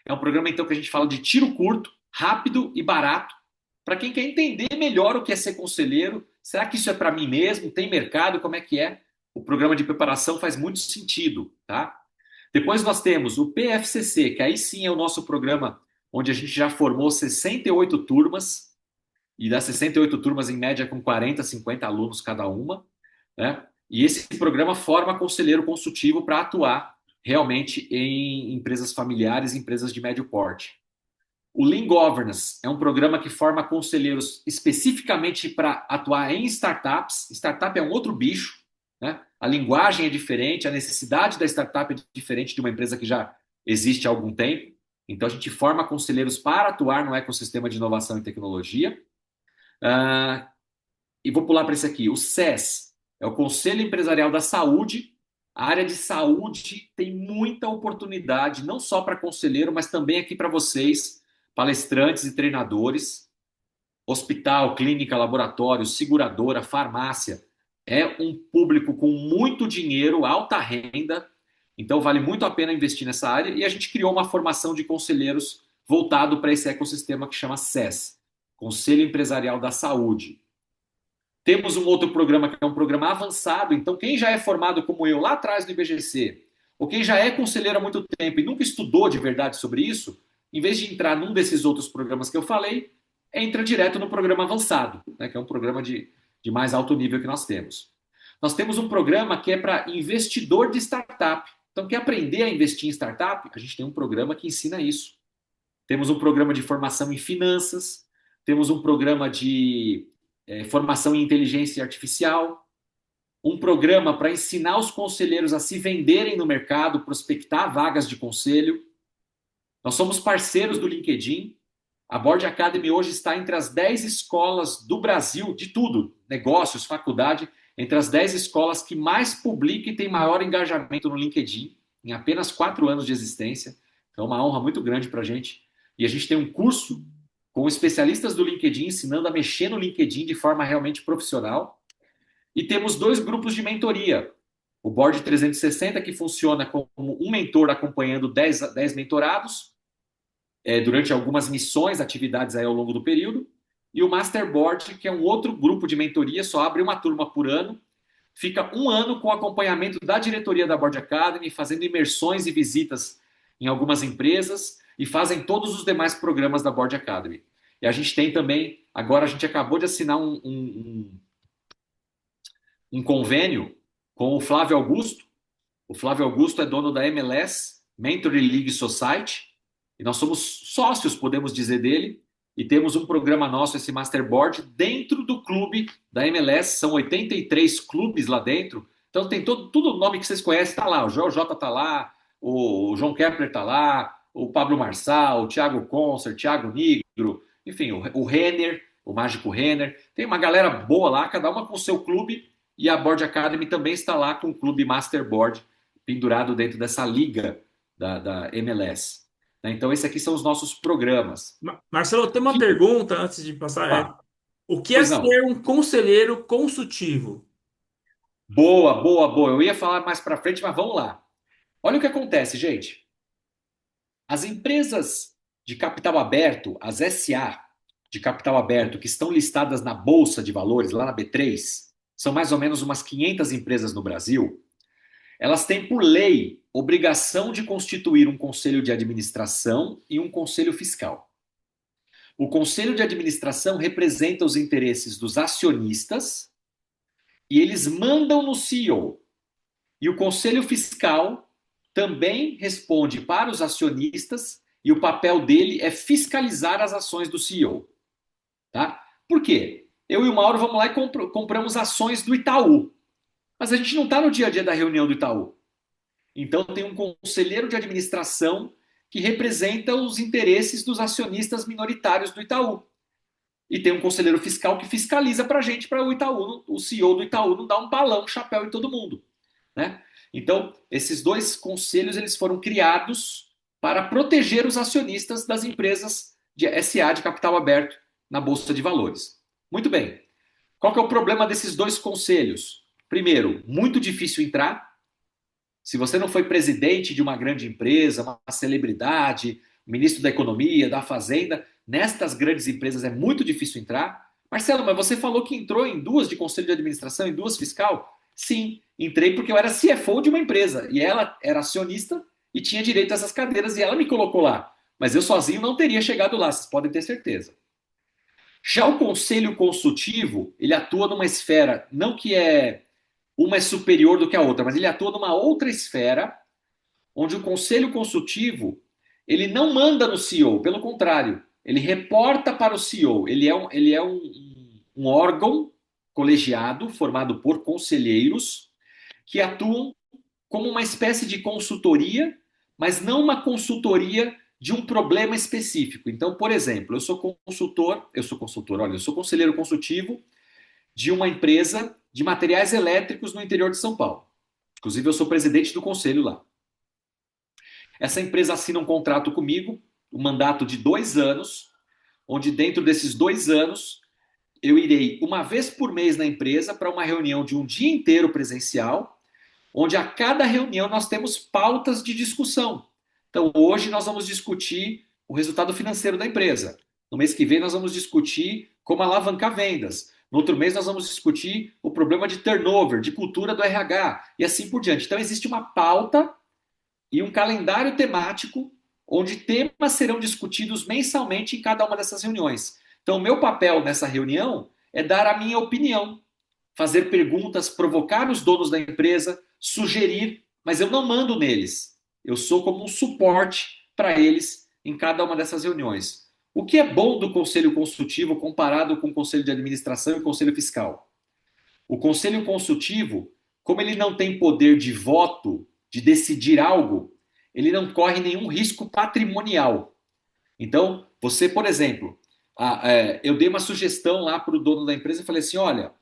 É um programa, então, que a gente fala de tiro curto, rápido e barato, para quem quer entender melhor o que é ser conselheiro. Será que isso é para mim mesmo? Tem mercado? Como é que é? O programa de preparação faz muito sentido, tá? Depois nós temos o PFCC, que aí sim é o nosso programa onde a gente já formou 68 turmas, e das 68 turmas, em média, com 40, 50 alunos cada uma, né? E esse programa forma conselheiro consultivo para atuar realmente em empresas familiares, empresas de médio porte. O Lean Governance é um programa que forma conselheiros especificamente para atuar em startups. Startup é um outro bicho, né? A linguagem é diferente, a necessidade da startup é diferente de uma empresa que já existe há algum tempo. Então, a gente forma conselheiros para atuar no ecossistema de inovação e tecnologia. E vou pular para esse aqui. O SES é o Conselho Empresarial da Saúde. A área de saúde tem muita oportunidade, não só para conselheiro, mas também aqui para vocês, palestrantes e treinadores. Hospital, clínica, laboratório, seguradora, farmácia. É um público com muito dinheiro, alta renda, então vale muito a pena investir nessa área. E a gente criou uma formação de conselheiros voltado para esse ecossistema que chama SES, Conselho Empresarial da Saúde. Temos um outro programa que é um programa avançado, então quem já é formado como eu lá atrás no IBGC, ou quem já é conselheiro há muito tempo e nunca estudou de verdade sobre isso, em vez de entrar num desses outros programas que eu falei, entra direto no programa avançado, né, que é um programa de mais alto nível que nós temos. Nós temos um programa que é para investidor de startup. Então, quer aprender a investir em startup? A gente tem um programa que ensina isso. Temos um programa de formação em finanças, temos um programa de formação em inteligência artificial, um programa para ensinar os conselheiros a se venderem no mercado, prospectar vagas de conselho. Nós somos parceiros do LinkedIn. A Board Academy hoje está entre as 10 escolas do Brasil, de tudo, negócios, faculdade, entre as 10 escolas que mais publicam e têm maior engajamento no LinkedIn, em apenas 4 anos de existência. Então, é uma honra muito grande para a gente. E a gente tem um curso com especialistas do LinkedIn ensinando a mexer no LinkedIn de forma realmente profissional. E temos 2 grupos de mentoria. O Board 360, que funciona como um mentor acompanhando 10 mentorados, durante algumas missões, atividades aí ao longo do período, e o Masterboard, que é um outro grupo de mentoria, só abre uma turma por ano, fica um ano com acompanhamento da diretoria da Board Academy, fazendo imersões e visitas em algumas empresas, e fazem todos os demais programas da Board Academy. E a gente tem também, agora a gente acabou de assinar um convênio com o Flávio Augusto. O Flávio Augusto é dono da MLS, Mentoring League Society, e nós somos sócios, podemos dizer, dele, e temos um programa nosso, esse Masterboard, dentro do clube da MLS. São 83 clubes lá dentro, então tem tudo o nome que vocês conhecem, está lá, o Joel J está lá, o João Kepler está lá, o Pablo Marçal, o Thiago Concert, Thiago Nigro, enfim, o Renner, o Mágico Renner, tem uma galera boa lá, cada uma com o seu clube, e a Board Academy também está lá com o Clube Masterboard pendurado dentro dessa liga da MLS. Né? Então, esses aqui são os nossos programas. Marcelo, tem uma Que, pergunta antes de passar. O que é pois não. ser um conselheiro consultivo? Boa, boa, boa. Eu ia falar mais para frente, mas vamos lá. Olha o que acontece, gente. As empresas de capital aberto, as SA de capital aberto, que estão listadas na Bolsa de Valores, lá na B3, são mais ou menos umas 500 empresas no Brasil. Elas têm, por lei, obrigação de constituir um conselho de administração e um conselho fiscal. O conselho de administração representa os interesses dos acionistas e eles mandam no CEO. E o conselho fiscal também responde para os acionistas e o papel dele é fiscalizar as ações do CEO. Tá? Por quê? Eu e o Mauro vamos lá e compramos ações do Itaú. Mas a gente não está no dia a dia da reunião do Itaú. Então tem um conselheiro de administração que representa os interesses dos acionistas minoritários do Itaú. E tem um conselheiro fiscal que fiscaliza para a gente, para o Itaú, o CEO do Itaú não dá um balão, um chapéu em todo mundo. Né? Então, esses dois conselhos eles foram criados para proteger os acionistas das empresas de SA de capital aberto na Bolsa de Valores. Muito bem. Qual que é o problema desses dois conselhos? Primeiro, muito difícil entrar. Se você não foi presidente de uma grande empresa, uma celebridade, ministro da Economia, da Fazenda, nestas grandes empresas é muito difícil entrar. Marcelo, mas você falou que entrou em duas de conselho de administração, em duas fiscal? Sim, entrei porque eu era CFO de uma empresa e ela era acionista e tinha direito a essas cadeiras e ela me colocou lá. Mas eu sozinho não teria chegado lá, vocês podem ter certeza. Já o conselho consultivo, ele atua numa esfera, não que uma é superior do que a outra, mas ele atua numa outra esfera, onde o conselho consultivo, ele não manda no CEO, pelo contrário, ele reporta para o CEO, ele é um órgão colegiado, formado por conselheiros, que atuam como uma espécie de consultoria, mas não uma consultoria de um problema específico. Então, por exemplo, eu sou conselheiro consultivo de uma empresa de materiais elétricos no interior de São Paulo. Inclusive, eu sou presidente do conselho lá. Essa empresa assina um contrato comigo, um mandato de 2 anos, onde dentro desses 2 anos eu irei uma vez por mês na empresa para uma reunião de um dia inteiro presencial, onde a cada reunião nós temos pautas de discussão. Então, hoje nós vamos discutir o resultado financeiro da empresa. No mês que vem, nós vamos discutir como alavancar vendas. No outro mês, nós vamos discutir o problema de turnover, de cultura do RH e assim por diante. Então, existe uma pauta e um calendário temático onde temas serão discutidos mensalmente em cada uma dessas reuniões. Então, o meu papel nessa reunião é dar a minha opinião, fazer perguntas, provocar os donos da empresa, sugerir, mas eu não mando neles. Eu sou como um suporte para eles em cada uma dessas reuniões. O que é bom do conselho consultivo comparado com o conselho de administração e o conselho fiscal? O conselho consultivo, como ele não tem poder de voto, de decidir algo, ele não corre nenhum risco patrimonial. Então, você, por exemplo, eu dei uma sugestão lá para o dono da empresa e falei assim: olha,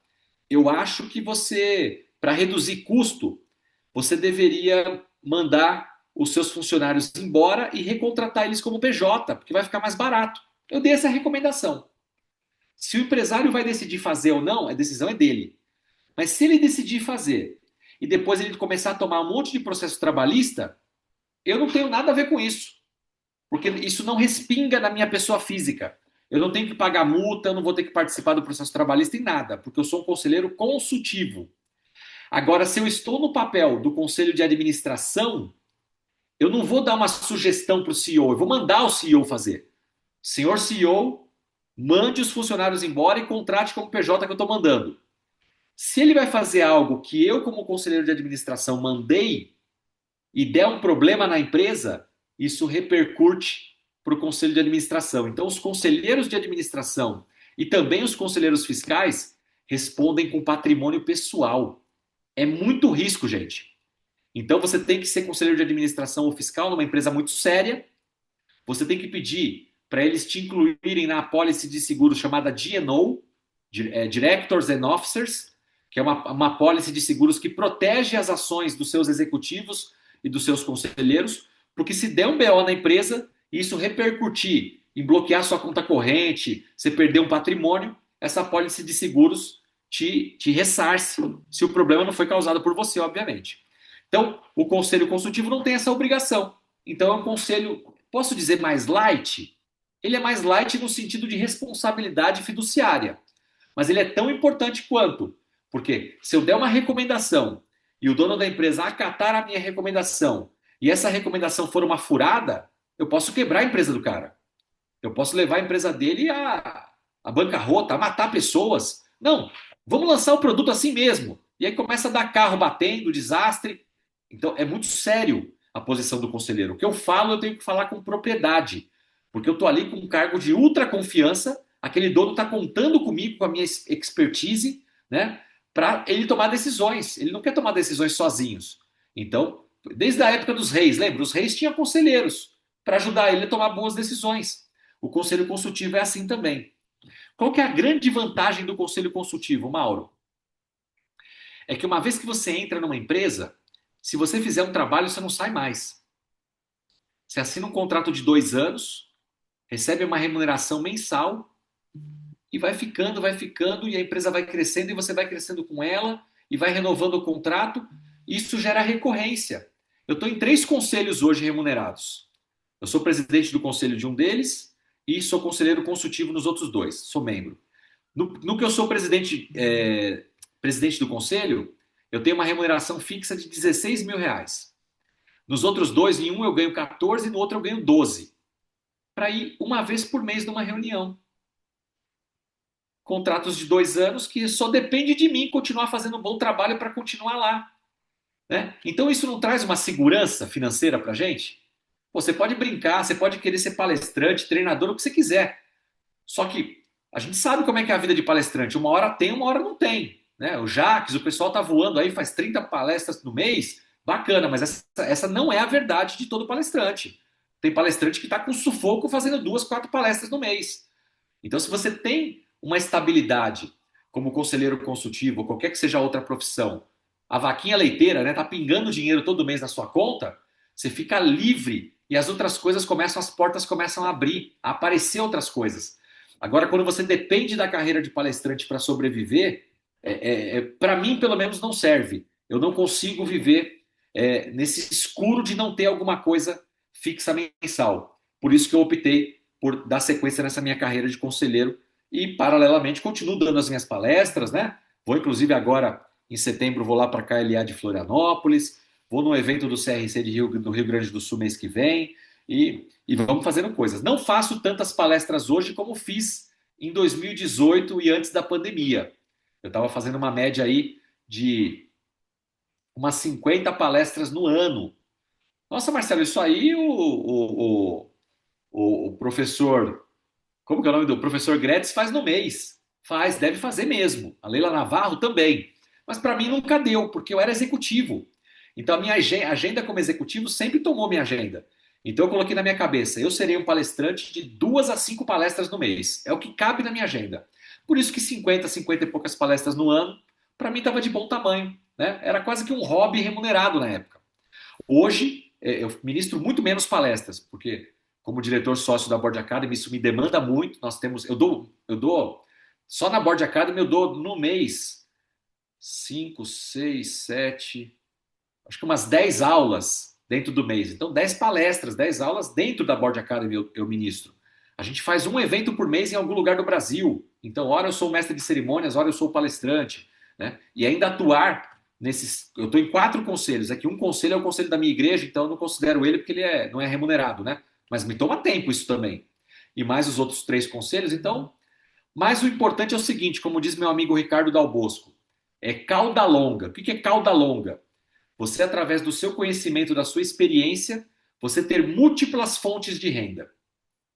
eu acho que você, para reduzir custo, você deveria mandar os seus funcionários embora e recontratar eles como PJ, porque vai ficar mais barato. Eu dei essa recomendação. Se o empresário vai decidir fazer ou não, a decisão é dele. Mas se ele decidir fazer e depois ele começar a tomar um monte de processo trabalhista, eu não tenho nada a ver com isso. Porque isso não respinga na minha pessoa física. Eu não tenho que pagar multa, eu não vou ter que participar do processo trabalhista em nada, porque eu sou um conselheiro consultivo. Agora, se eu estou no papel do conselho de administração, eu não vou dar uma sugestão para o CEO, eu vou mandar o CEO fazer. Senhor CEO, mande os funcionários embora e contrate como PJ que eu estou mandando. Se ele vai fazer algo que eu, como conselheiro de administração, mandei e der um problema na empresa, isso repercute para o conselho de administração. Então, os conselheiros de administração e também os conselheiros fiscais respondem com patrimônio pessoal. É muito risco, gente. Então, você tem que ser conselheiro de administração ou fiscal numa empresa muito séria. Você tem que pedir para eles te incluírem na apólice de seguro chamada D&O, Directors and Officers, que é uma apólice de seguros que protege as ações dos seus executivos e dos seus conselheiros, porque se der um BO na empresa e isso repercutir em bloquear sua conta corrente, você perder um patrimônio, essa apólice de seguros te ressarce se o problema não foi causado por você, obviamente. Então, o conselho consultivo não tem essa obrigação. Então, é um conselho, posso dizer, mais light? Ele é mais light no sentido de responsabilidade fiduciária. Mas ele é tão importante quanto. Porque se eu der uma recomendação e o dono da empresa acatar a minha recomendação e essa recomendação for uma furada, eu posso quebrar a empresa do cara. Eu posso levar a empresa dele à bancarrota, a matar pessoas. Não, vamos lançar o produto assim mesmo. E aí começa a dar carro batendo, desastre. Então é muito sério a posição do conselheiro. O que eu falo, eu tenho que falar com propriedade. Porque eu estou ali com um cargo de ultra confiança, aquele dono está contando comigo, com a minha expertise, né, para ele tomar decisões. Ele não quer tomar decisões sozinhos. Então, desde a época dos reis, lembra? Os reis tinham conselheiros para ajudar ele a tomar boas decisões. O conselho consultivo é assim também. Qual que é a grande vantagem do conselho consultivo, Mauro? É que uma vez que você entra numa empresa, se você fizer um trabalho, você não sai mais. Você assina um contrato de 2 anos, recebe uma remuneração mensal e vai ficando, e a empresa vai crescendo e você vai crescendo com ela e vai renovando o contrato. Isso gera recorrência. Eu estou em 3 conselhos hoje remunerados. Eu sou presidente do conselho de um deles e sou conselheiro consultivo nos outros 2. Sou membro. No que eu sou presidente do conselho, eu tenho uma remuneração fixa de R$ 16.000. Nos outros 2, em um eu ganho 14 e no outro eu ganho 12. Para ir uma vez por mês numa reunião. Contratos de 2 anos que só depende de mim continuar fazendo um bom trabalho para continuar lá. Né? Então isso não traz uma segurança financeira para a gente? Você pode brincar, você pode querer ser palestrante, treinador, o que você quiser. Só que a gente sabe como é que é a vida de palestrante. Uma hora tem, uma hora não tem. Né? O Jaques, o pessoal tá voando aí, faz 30 palestras no mês. Bacana, mas essa não é a verdade de todo palestrante. Tem palestrante que está com sufoco fazendo 2, 4 palestras no mês. Então, se você tem uma estabilidade como conselheiro consultivo, ou qualquer que seja a outra profissão, a vaquinha leiteira, né, tá pingando dinheiro todo mês na sua conta, você fica livre e as outras coisas começam, as portas começam a abrir, a aparecer outras coisas. Agora, quando você depende da carreira de palestrante para sobreviver, para mim, pelo menos, não serve. Eu não consigo viver nesse escuro de não ter alguma coisa fixa mensal. Por isso que eu optei por dar sequência nessa minha carreira de conselheiro e, paralelamente, continuo dando as minhas palestras, né? Vou, inclusive, agora, em setembro, vou lá para a KLA de Florianópolis, vou no evento do CRC do Rio Grande do Sul mês que vem e vamos fazendo coisas. Não faço tantas palestras hoje como fiz em 2018 e antes da pandemia. Eu estava fazendo uma média aí de umas 50 palestras no ano. Nossa, Marcelo, isso aí o professor, como que é o nome do professor Gretz faz no mês. Faz, deve fazer mesmo. A Leila Navarro também. Mas para mim nunca deu, porque eu era executivo. Então a minha agenda como executivo sempre tomou minha agenda. Então eu coloquei na minha cabeça, eu serei um palestrante de 2 a 5 palestras no mês. É o que cabe na minha agenda. Por isso que 50 e poucas palestras no ano, para mim estava de bom tamanho. Né? Era quase que um hobby remunerado na época. Hoje, eu ministro muito menos palestras, porque como diretor sócio da Board Academy, isso me demanda muito. Nós temos, só na Board Academy eu dou no mês 5, 6, 7, acho que umas 10 aulas dentro do mês. Então, 10 palestras, 10 aulas dentro da Board Academy eu ministro. A gente faz um evento por mês em algum lugar do Brasil. Então, ora eu sou mestre de cerimônias, ora eu sou palestrante. Né? E ainda atuar nesses... Eu estou em 4 conselhos. É que um conselho é o conselho da minha igreja, então eu não considero ele porque ele não é remunerado. Né? Mas me toma tempo isso também. E mais os outros 3 conselhos. Então, mas o importante é o seguinte, como diz meu amigo Ricardo Dal Bosco, é cauda longa. O que é cauda longa? Você, através do seu conhecimento, da sua experiência, você ter múltiplas fontes de renda.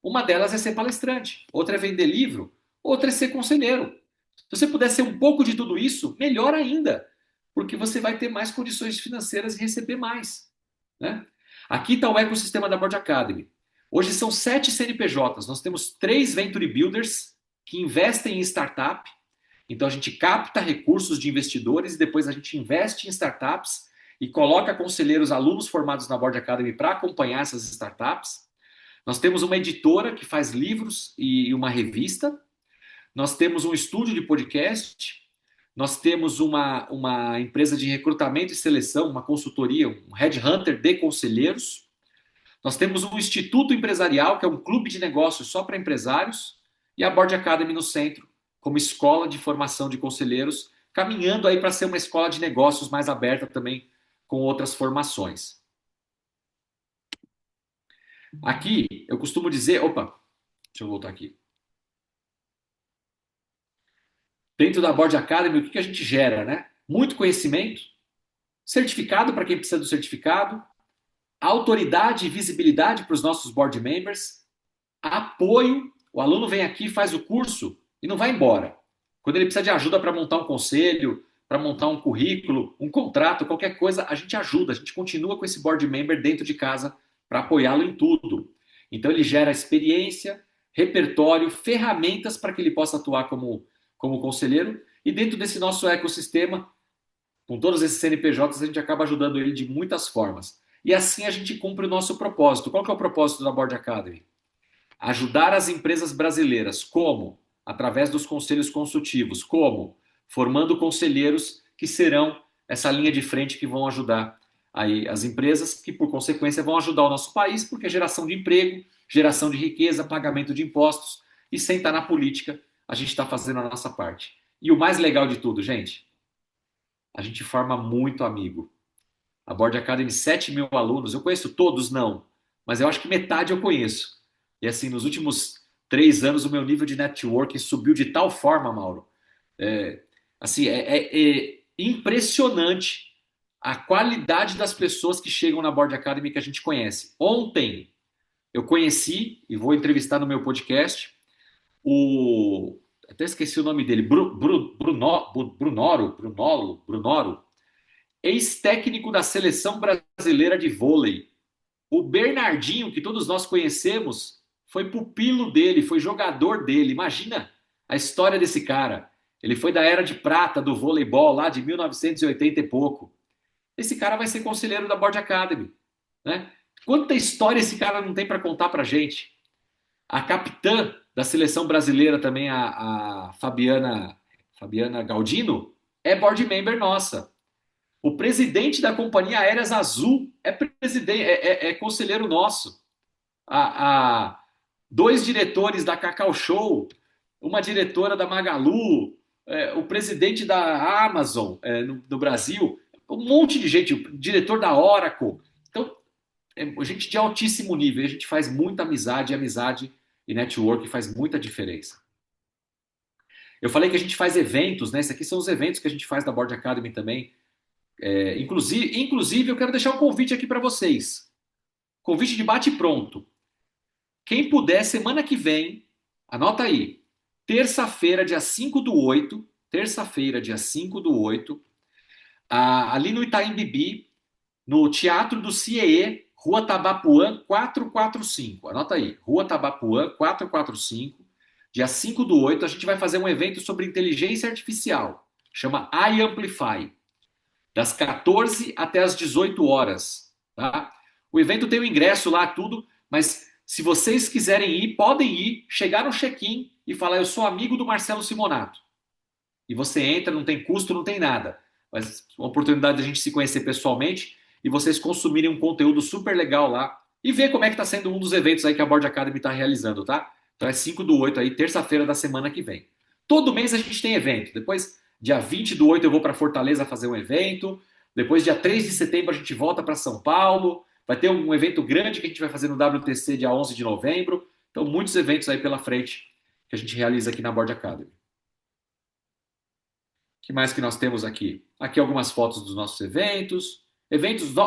Uma delas é ser palestrante, outra é vender livro, outra é ser conselheiro. Se você puder ser um pouco de tudo isso, melhor ainda, porque você vai ter mais condições financeiras e receber mais. Né? Aqui está o ecossistema da Board Academy. Hoje são 7 CNPJs, nós temos 3 Venture Builders que investem em startup Então a gente capta recursos de investidores e depois a gente investe em startups e coloca conselheiros, alunos formados na Board Academy para acompanhar essas startups. Nós temos uma editora que faz livros e uma revista. Nós temos um estúdio de podcast. Nós temos uma empresa de recrutamento e seleção, uma consultoria, um headhunter de conselheiros. Nós temos um instituto empresarial, que é um clube de negócios só para empresários, e a Board Academy no centro, como escola de formação de conselheiros, caminhando aí para ser uma escola de negócios mais aberta também, com outras formações. Aqui, eu costumo dizer... Opa, deixa eu voltar aqui. Dentro da Board Academy, o que a gente gera, né? Muito conhecimento, certificado para quem precisa do certificado, autoridade e visibilidade para os nossos board members, apoio. O aluno vem aqui, faz o curso e não vai embora. Quando ele precisa de ajuda para montar um conselho, para montar um currículo, um contrato, qualquer coisa, a gente ajuda, a gente continua com esse board member dentro de casa para apoiá-lo em tudo. Então ele gera experiência, repertório, ferramentas para que ele possa atuar como conselheiro, e dentro desse nosso ecossistema, com todos esses CNPJs, a gente acaba ajudando ele de muitas formas. E assim a gente cumpre o nosso propósito. Qual que é o propósito da Board Academy? Ajudar as empresas brasileiras. Como? Através dos conselhos consultivos. Como? Formando conselheiros que serão essa linha de frente que vão ajudar aí as empresas, que por consequência vão ajudar o nosso país, porque é geração de emprego, geração de riqueza, pagamento de impostos, e sem estar na política, a gente está fazendo a nossa parte. E o mais legal de tudo, gente, a gente forma muito amigo. A Board Academy, 7 mil alunos. Eu conheço todos? Não. Mas eu acho que metade eu conheço. E assim, nos últimos 3 anos, o meu nível de networking subiu de tal forma, Mauro. É impressionante a qualidade das pessoas que chegam na Board Academy que a gente conhece. Ontem, eu conheci, e vou entrevistar no meu podcast, até esqueci o nome dele, Brunoro, ex-técnico da seleção brasileira de vôlei. O Bernardinho, que todos nós conhecemos, foi pupilo dele, foi jogador dele. Imagina a história desse cara. Ele foi da era de prata do voleibol, lá de 1980 e pouco. Esse cara vai ser conselheiro da Board Academy, né? Quanta história esse cara não tem para contar pra gente? A capitã da seleção brasileira também, a Fabiana Galdino, é board member nossa. O presidente da Companhia Aéreas Azul é conselheiro nosso. A 2 diretores da Cacau Show, uma diretora da Magalu, o presidente da Amazon no Brasil, um monte de gente, o diretor da Oracle. Então, gente de altíssimo nível. A gente faz muita amizade, e network faz muita diferença. Eu falei que a gente faz eventos, né? Esses aqui são os eventos que a gente faz da Board Academy também. Inclusive, eu quero deixar um convite aqui para vocês. Convite de bate-pronto. Quem puder, semana que vem, anota aí. Terça-feira, dia 5/8. Terça-feira, dia 5/8. Ali no Itaim Bibi, no Teatro do CIEE, Rua Tabapuã 445. Anota aí. Rua Tabapuã 445. Dia 5/8, a gente vai fazer um evento sobre inteligência artificial. Chama iAmplify. Das 14 até as 18 horas. Tá? O evento tem o ingresso lá, tudo, mas se vocês quiserem ir, podem ir, chegar no check-in e falar: eu sou amigo do Marcelo Simonato. E você entra, não tem custo, não tem nada. Mas uma oportunidade de a gente se conhecer pessoalmente e vocês consumirem um conteúdo super legal lá e ver como é que está sendo um dos eventos aí que a Board Academy está realizando, tá? Então é 5/8 aí, terça-feira da semana que vem. Todo mês a gente tem evento. Depois, dia 20/8 eu vou para Fortaleza fazer um evento. Depois, dia 3 de setembro a gente volta para São Paulo. Vai ter um evento grande que a gente vai fazer no WTC dia 11 de novembro. Então, muitos eventos aí pela frente que a gente realiza aqui na Board Academy. O que mais que nós temos aqui? Aqui algumas fotos dos nossos eventos.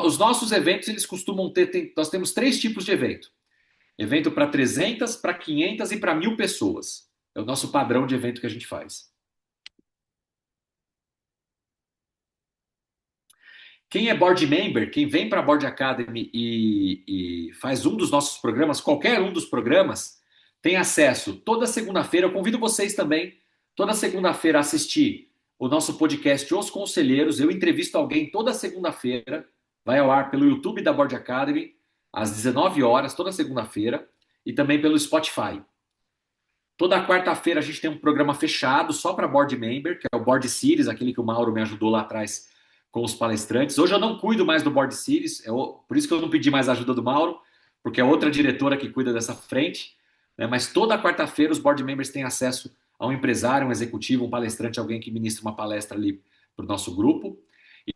Os nossos eventos, eles costumam ter... Nós temos 3 tipos de evento. Evento para 300, para 500 e para 1.000 pessoas. É o nosso padrão de evento que a gente faz. Quem é board member, quem vem para a Board Academy e faz um dos nossos programas, qualquer um dos programas, tem acesso toda segunda-feira. Eu convido vocês também Toda segunda-feira assistir o nosso podcast Os Conselheiros. Eu entrevisto alguém toda segunda-feira. Vai ao ar pelo YouTube da Board Academy, às 19 horas, toda segunda-feira, e também pelo Spotify. Toda quarta-feira a gente tem um programa fechado só para Board Member, que é o Board Series, aquele que o Mauro me ajudou lá atrás com os palestrantes. Hoje eu não cuido mais do Board Series, por isso que eu não pedi mais a ajuda do Mauro, porque é outra diretora que cuida dessa frente. Né? Mas toda quarta-feira os Board Members têm acesso a um empresário, um executivo, um palestrante, alguém que ministra uma palestra ali para o nosso grupo.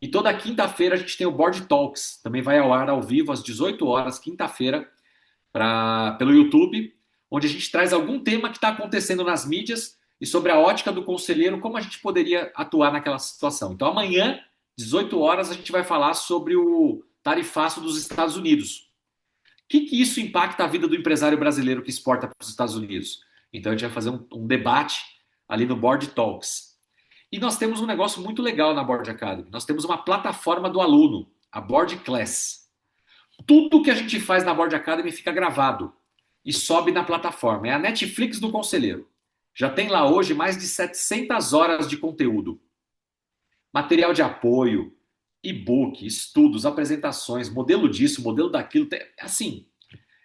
E toda quinta-feira a gente tem o Board Talks, também vai ao ar ao vivo às 18 horas, quinta-feira, pelo YouTube, onde a gente traz algum tema que está acontecendo nas mídias e sobre a ótica do conselheiro, como a gente poderia atuar naquela situação. Então amanhã, 18 horas, a gente vai falar sobre o tarifaço dos Estados Unidos. O que isso impacta a vida do empresário brasileiro que exporta para os Estados Unidos? Então a gente vai fazer um debate ali no Board Talks. E nós temos um negócio muito legal na Board Academy. Nós temos uma plataforma do aluno, a Board Class. Tudo que a gente faz na Board Academy fica gravado e sobe na plataforma. É a Netflix do conselheiro. Já tem lá hoje mais de 700 horas de conteúdo. Material de apoio, e-book, estudos, apresentações, modelo disso, modelo daquilo. Assim,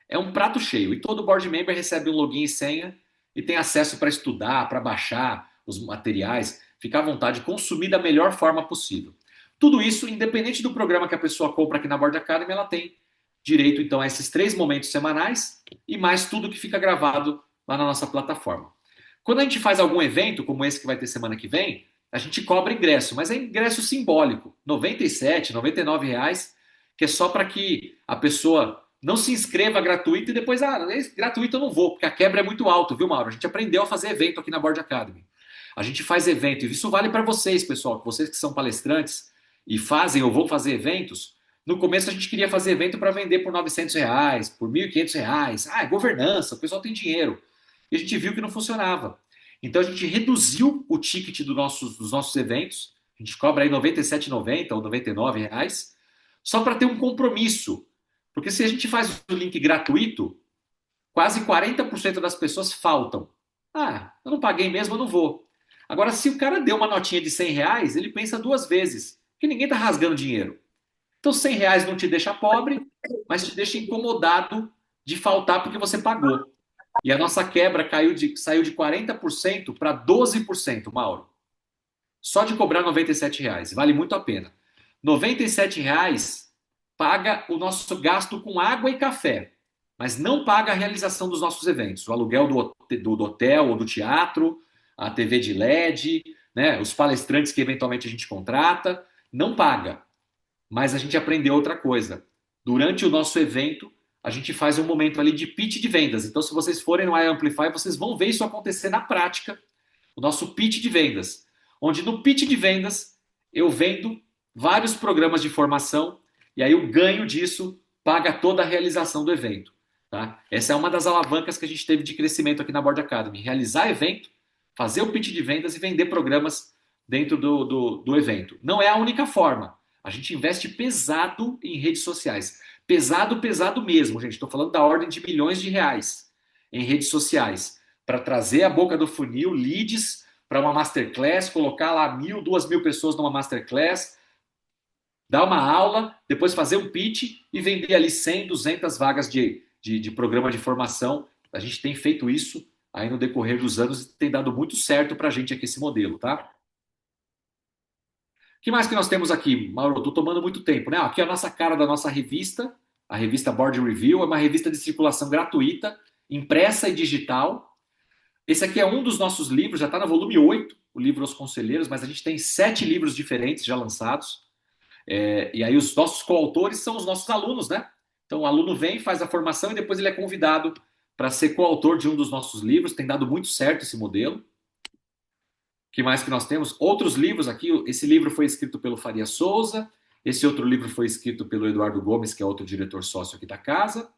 é um prato cheio. E todo board member recebe um login e senha e tem acesso para estudar, para baixar os materiais, ficar à vontade, consumir da melhor forma possível. Tudo isso, independente do programa que a pessoa compra aqui na Board Academy, ela tem direito, então, a esses 3 momentos semanais e mais tudo que fica gravado lá na nossa plataforma. Quando a gente faz algum evento, como esse que vai ter semana que vem, a gente cobra ingresso, mas é ingresso simbólico, R$ 97, R$ 99, reais, que é só para que a pessoa não se inscreva gratuito e depois, gratuito eu não vou, porque a quebra é muito alta, viu, Mauro? A gente aprendeu a fazer evento aqui na Board Academy. A gente faz evento, e isso vale para vocês, pessoal, vocês que são palestrantes e fazem ou vão fazer eventos. No começo a gente queria fazer evento para vender por R$ 900, reais, por R$ 1.500. Reais. É governança, o pessoal tem dinheiro. E a gente viu que não funcionava. Então a gente reduziu o ticket dos nossos eventos. A gente cobra aí R$ 97,90 ou R$ 99, reais, só para ter um compromisso. Porque se a gente faz o link gratuito, quase 40% das pessoas faltam. Eu não paguei mesmo, eu não vou. Agora, se o cara deu uma notinha de R$ 100, reais, ele pensa 2 vezes, porque ninguém está rasgando dinheiro. Então, R$ 100 reais não te deixa pobre, mas te deixa incomodado de faltar porque você pagou. E a nossa quebra saiu de 40% para 12%, Mauro. Só de cobrar R$ 97 reais. Vale muito a pena. R$ 97 reais paga o nosso gasto com água e café, mas não paga a realização dos nossos eventos. O aluguel do hotel ou do teatro, a TV de LED, né, os palestrantes que eventualmente a gente contrata, não paga. Mas a gente aprendeu outra coisa. Durante o nosso evento, a gente faz um momento ali de pitch de vendas. Então, se vocês forem no iAmplify, vocês vão ver isso acontecer na prática, o nosso pitch de vendas. Onde no pitch de vendas, eu vendo vários programas de formação e aí o ganho disso paga toda a realização do evento. Tá? Essa é uma das alavancas que a gente teve de crescimento aqui na Board Academy. Realizar evento, fazer o pitch de vendas e vender programas dentro do evento. Não é a única forma. A gente investe pesado em redes sociais. Pesado, pesado mesmo, gente. Estou falando da ordem de milhões de reais em redes sociais. Para trazer a boca do funil, leads para uma masterclass, colocar lá 1.000, 2.000 pessoas numa masterclass, dar uma aula, depois fazer um pitch e vender ali 100, 200 vagas de programa de formação. A gente tem feito isso aí no decorrer dos anos e tem dado muito certo para a gente aqui esse modelo, tá? O que mais que nós temos aqui, Mauro? Estou tomando muito tempo, né? Aqui é a nossa cara da nossa revista, a revista Board Review, é uma revista de circulação gratuita, impressa e digital. Esse aqui é um dos nossos livros, já está no volume 8, o livro Os Conselheiros, mas a gente tem 7 livros diferentes já lançados. E aí os nossos coautores são os nossos alunos, né? Então o aluno vem, faz a formação e depois ele é convidado para ser coautor de um dos nossos livros. Tem dado muito certo esse modelo. O que mais que nós temos? Outros livros aqui. Esse livro foi escrito pelo Faria Souza. Esse outro livro foi escrito pelo Eduardo Gomes, que é outro diretor sócio aqui da casa.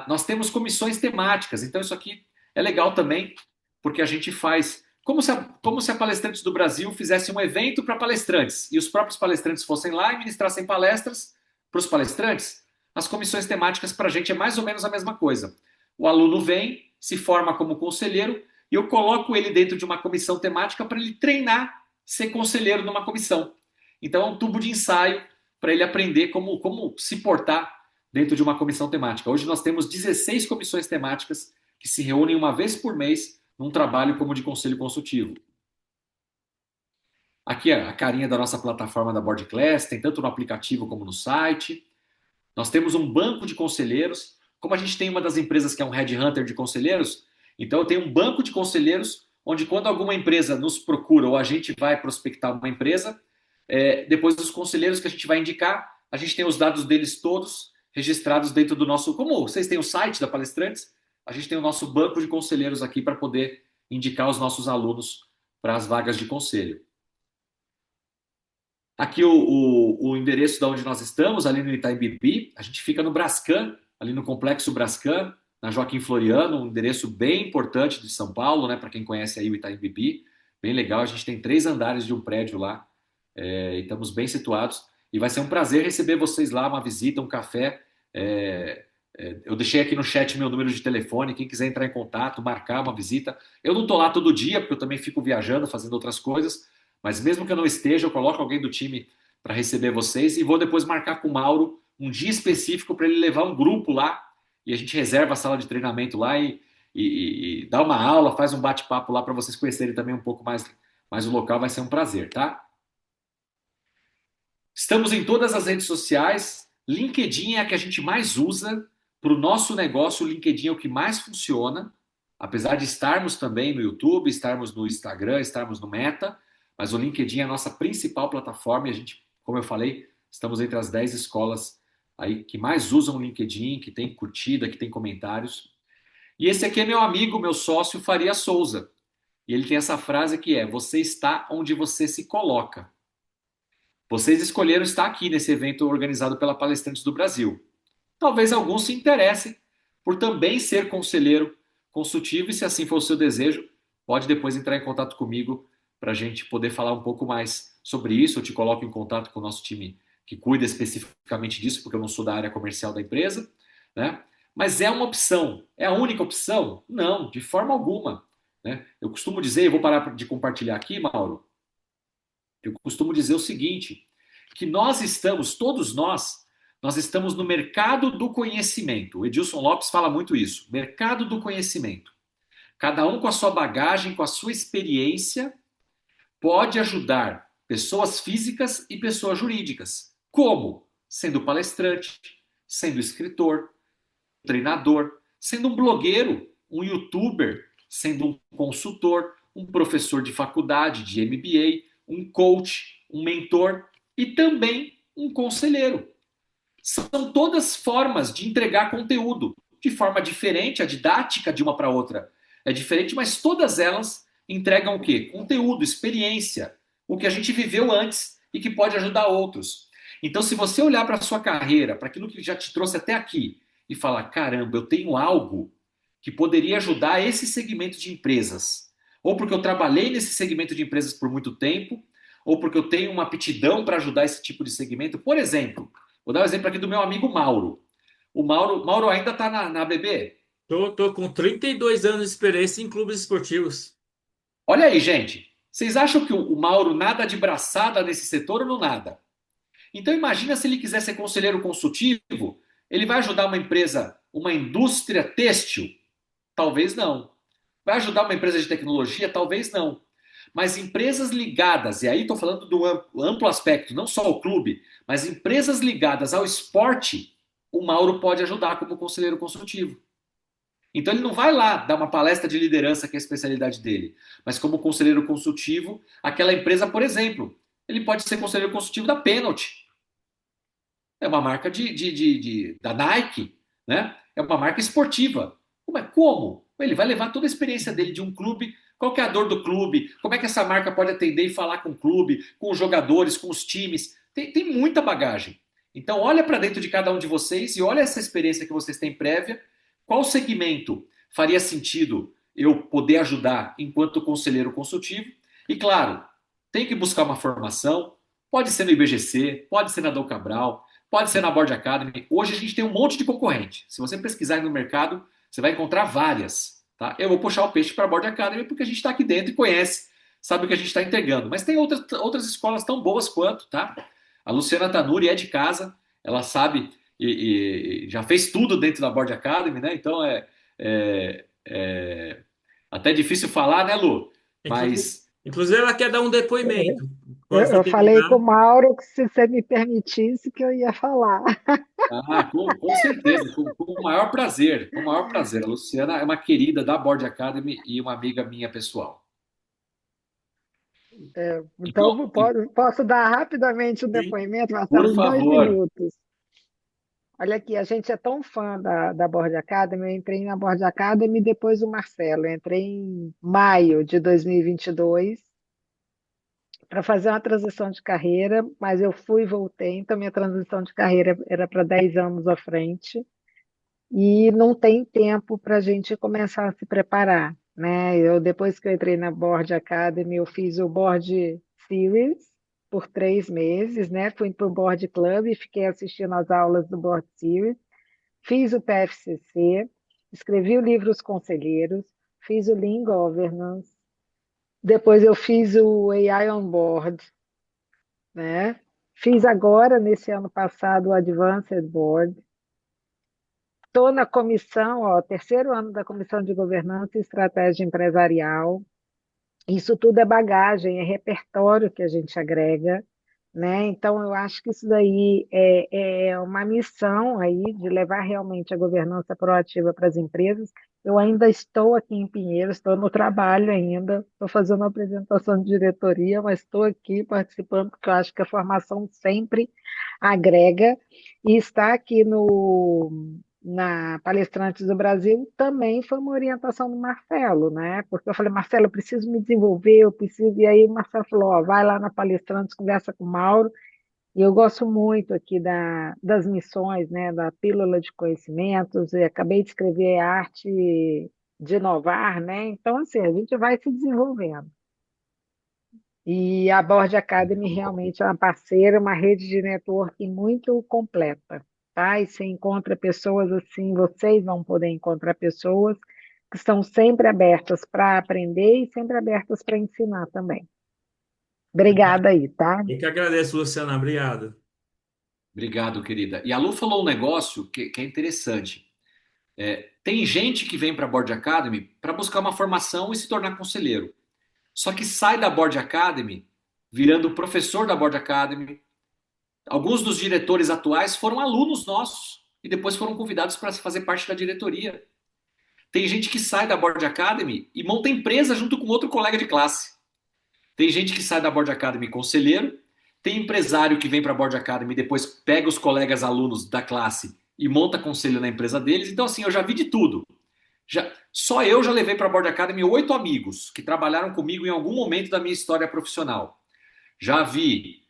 Nós temos comissões temáticas. Então isso aqui é legal também, porque a gente faz... Como se a Palestrantes do Brasil fizesse um evento para palestrantes e os próprios palestrantes fossem lá e ministrassem palestras para os palestrantes. As comissões temáticas para a gente é mais ou menos a mesma coisa. O aluno vem, se forma como conselheiro e eu coloco ele dentro de uma comissão temática para ele treinar ser conselheiro numa comissão. Então é um tubo de ensaio para ele aprender como se portar dentro de uma comissão temática. Hoje nós temos 16 comissões temáticas que se reúnem uma vez por mês num trabalho como de conselho consultivo. Aqui é a carinha da nossa plataforma da Board Class, tem tanto no aplicativo como no site. Nós temos um banco de conselheiros. Como a gente tem uma das empresas que é um headhunter de conselheiros, então eu tenho um banco de conselheiros onde quando alguma empresa nos procura ou a gente vai prospectar uma empresa, depois dos conselheiros que a gente vai indicar, a gente tem os dados deles todos registrados dentro do nosso... Como vocês têm o site da Palestrantes, a gente tem o nosso banco de conselheiros aqui para poder indicar os nossos alunos para as vagas de conselho. Aqui o endereço de onde nós estamos, ali no Itaim Bibi, a gente fica no Brascan, ali no Complexo Brascan, na Joaquim Floriano, um endereço bem importante de São Paulo, né, para quem conhece aí o Itaim Bibi, bem legal, a gente tem 3 andares de um prédio lá, e estamos bem situados, e vai ser um prazer receber vocês lá, uma visita, um café, eu deixei aqui no chat meu número de telefone, quem quiser entrar em contato, marcar uma visita, eu não estou lá todo dia, porque eu também fico viajando, fazendo outras coisas, mas mesmo que eu não esteja, eu coloco alguém do time para receber vocês e vou depois marcar com o Mauro um dia específico para ele levar um grupo lá e a gente reserva a sala de treinamento lá e dá uma aula, faz um bate-papo lá para vocês conhecerem também um pouco mais o local, vai ser um prazer, tá? Estamos em todas as redes sociais, LinkedIn é a que a gente mais usa para o nosso negócio, o LinkedIn é o que mais funciona, apesar de estarmos também no YouTube, estarmos no Instagram, estarmos no Meta, mas o LinkedIn é a nossa principal plataforma e a gente, como eu falei, estamos entre as 10 escolas aí que mais usam o LinkedIn, que tem curtida, que tem comentários. E esse aqui é meu amigo, meu sócio, Faria Souza. E ele tem essa frase que é: você está onde você se coloca. Vocês escolheram estar aqui nesse evento organizado pela Palestrantes do Brasil. Talvez alguns se interessem por também ser conselheiro consultivo e se assim for o seu desejo, pode depois entrar em contato comigo para a gente poder falar um pouco mais sobre isso. Eu te coloco em contato com o nosso time que cuida especificamente disso, porque eu não sou da área comercial da empresa, né? Mas é uma opção. É a única opção? Não, de forma alguma, né? Eu costumo dizer, eu vou parar de compartilhar aqui, Mauro, eu costumo dizer o seguinte, que nós estamos, todos nós estamos no mercado do conhecimento. O Edilson Lopes fala muito isso, mercado do conhecimento. Cada um com a sua bagagem, com a sua experiência, pode ajudar pessoas físicas e pessoas jurídicas. Como? Sendo palestrante, sendo escritor, treinador, sendo um blogueiro, um youtuber, sendo um consultor, um professor de faculdade, de MBA, um coach, um mentor e também um conselheiro. São todas formas de entregar conteúdo, de forma diferente, a didática de uma para outra é diferente, mas todas elas entregam o quê? Conteúdo, experiência, o que a gente viveu antes e que pode ajudar outros. Então, se você olhar para a sua carreira, para aquilo que já te trouxe até aqui e falar, caramba, eu tenho algo que poderia ajudar esse segmento de empresas, ou porque eu trabalhei nesse segmento de empresas por muito tempo, ou porque eu tenho uma aptidão para ajudar esse tipo de segmento. Por exemplo, vou dar um exemplo aqui do meu amigo Mauro. O Mauro ainda está na ABB? Tô com 32 anos de experiência em clubes esportivos. Olha aí, gente. Vocês acham que o Mauro nada de braçada nesse setor ou não nada? Então imagina se ele quiser ser conselheiro consultivo, ele vai ajudar uma empresa, uma indústria têxtil? Talvez não. Vai ajudar uma empresa de tecnologia? Talvez não. Mas empresas ligadas, e aí estou falando do amplo aspecto, não só o clube, mas empresas ligadas ao esporte, o Mauro pode ajudar como conselheiro consultivo. Então ele não vai lá dar uma palestra de liderança, que é a especialidade dele, mas como conselheiro consultivo, aquela empresa, por exemplo, ele pode ser conselheiro consultivo da Penalty. É uma marca da Nike, né? É uma marca esportiva. Como? Ele vai levar toda a experiência dele de um clube, qual que é a dor do clube, como é que essa marca pode atender e falar com o clube, com os jogadores, com os times. Tem muita bagagem. Então olha para dentro de cada um de vocês e olha essa experiência que vocês têm prévia. Qual segmento faria sentido eu poder ajudar enquanto conselheiro consultivo? E claro, tem que buscar uma formação, pode ser no IBGC, pode ser na Dom Cabral, pode ser na Board Academy. Hoje a gente tem um monte de concorrente. Se você pesquisar no mercado, você vai encontrar várias. tá? Eu vou puxar o peixe para a Board Academy porque a gente está aqui dentro e conhece, sabe o que a gente está entregando. Mas tem outras escolas tão boas quanto, tá? A Luciana Tanuri é de casa, ela sabe e já fez tudo dentro da Board Academy, né? Então é até difícil falar, né, Lu? Inclusive, Mas inclusive, ela quer dar um depoimento. Eu, Quando você eu falei com o terminar, Mauro que se você me permitisse que eu ia falar. com certeza, com o maior prazer, com o maior prazer. A Luciana é uma querida da Board Academy e uma amiga minha pessoal. Então, Então, posso dar rapidamente um sim. depoimento, por Marcelo, em dois favor. minutos. Olha aqui, a gente é tão fã da Board Academy, eu entrei na Board Academy depois do Marcelo, eu entrei em maio de 2022 para fazer uma transição de carreira, mas eu fui e voltei, então minha transição de carreira era para 10 anos à frente, e não tem tempo para a gente começar a se preparar, né? Depois que eu entrei na Board Academy, eu fiz o Board Series por 3 meses, né? Fui para o Board Club e fiquei assistindo às aulas do Board Series, fiz o PFCC, escrevi o livro Os Conselheiros, fiz o Lean Governance, depois eu fiz o AI on Board, né? Fiz agora, nesse ano passado, o Advanced Board. Estou na comissão, ó, terceiro ano da Comissão de Governança e Estratégia Empresarial. Isso tudo é bagagem, é repertório que a gente agrega, né? Então, eu acho que isso daí é uma missão aí de levar realmente a governança proativa para as empresas. Eu ainda estou aqui em Pinheiros, estou no trabalho ainda, estou fazendo uma apresentação de diretoria, mas estou aqui participando, porque eu acho que a formação sempre agrega, e estar aqui na Palestrantes do Brasil também foi uma orientação do Marcelo, né? Porque eu falei, Marcelo, eu preciso me desenvolver, eu preciso. E aí o Marcelo falou, ó, vai lá na Palestrantes, conversa com o Mauro. E eu gosto muito aqui das missões, né? Da Pílula de Conhecimentos, e acabei de escrever a Arte de Inovar, né? Então, assim, a gente vai se desenvolvendo. E a Board Academy realmente é uma parceira, uma rede de networking muito completa, tá? E você encontra pessoas assim, vocês vão poder encontrar pessoas que estão sempre abertas para aprender e sempre abertas para ensinar também. Obrigada aí, tá? Eu que agradeço, Luciana. Obrigado. Obrigado, querida. E a Lu falou um negócio que é interessante. Tem gente que vem para a Board Academy para buscar uma formação e se tornar conselheiro. Só que sai da Board Academy virando professor da Board Academy. Alguns dos diretores atuais foram alunos nossos e depois foram convidados para fazer parte da diretoria. Tem gente que sai da Board Academy e monta empresa junto com outro colega de classe. Tem gente que sai da Board Academy conselheiro. Tem empresário que vem para a Board Academy e depois pega os colegas alunos da classe e monta conselho na empresa deles. Então, assim, eu já vi de tudo. Só eu já levei para a Board Academy 8 amigos que trabalharam comigo em algum momento da minha história profissional. Já vi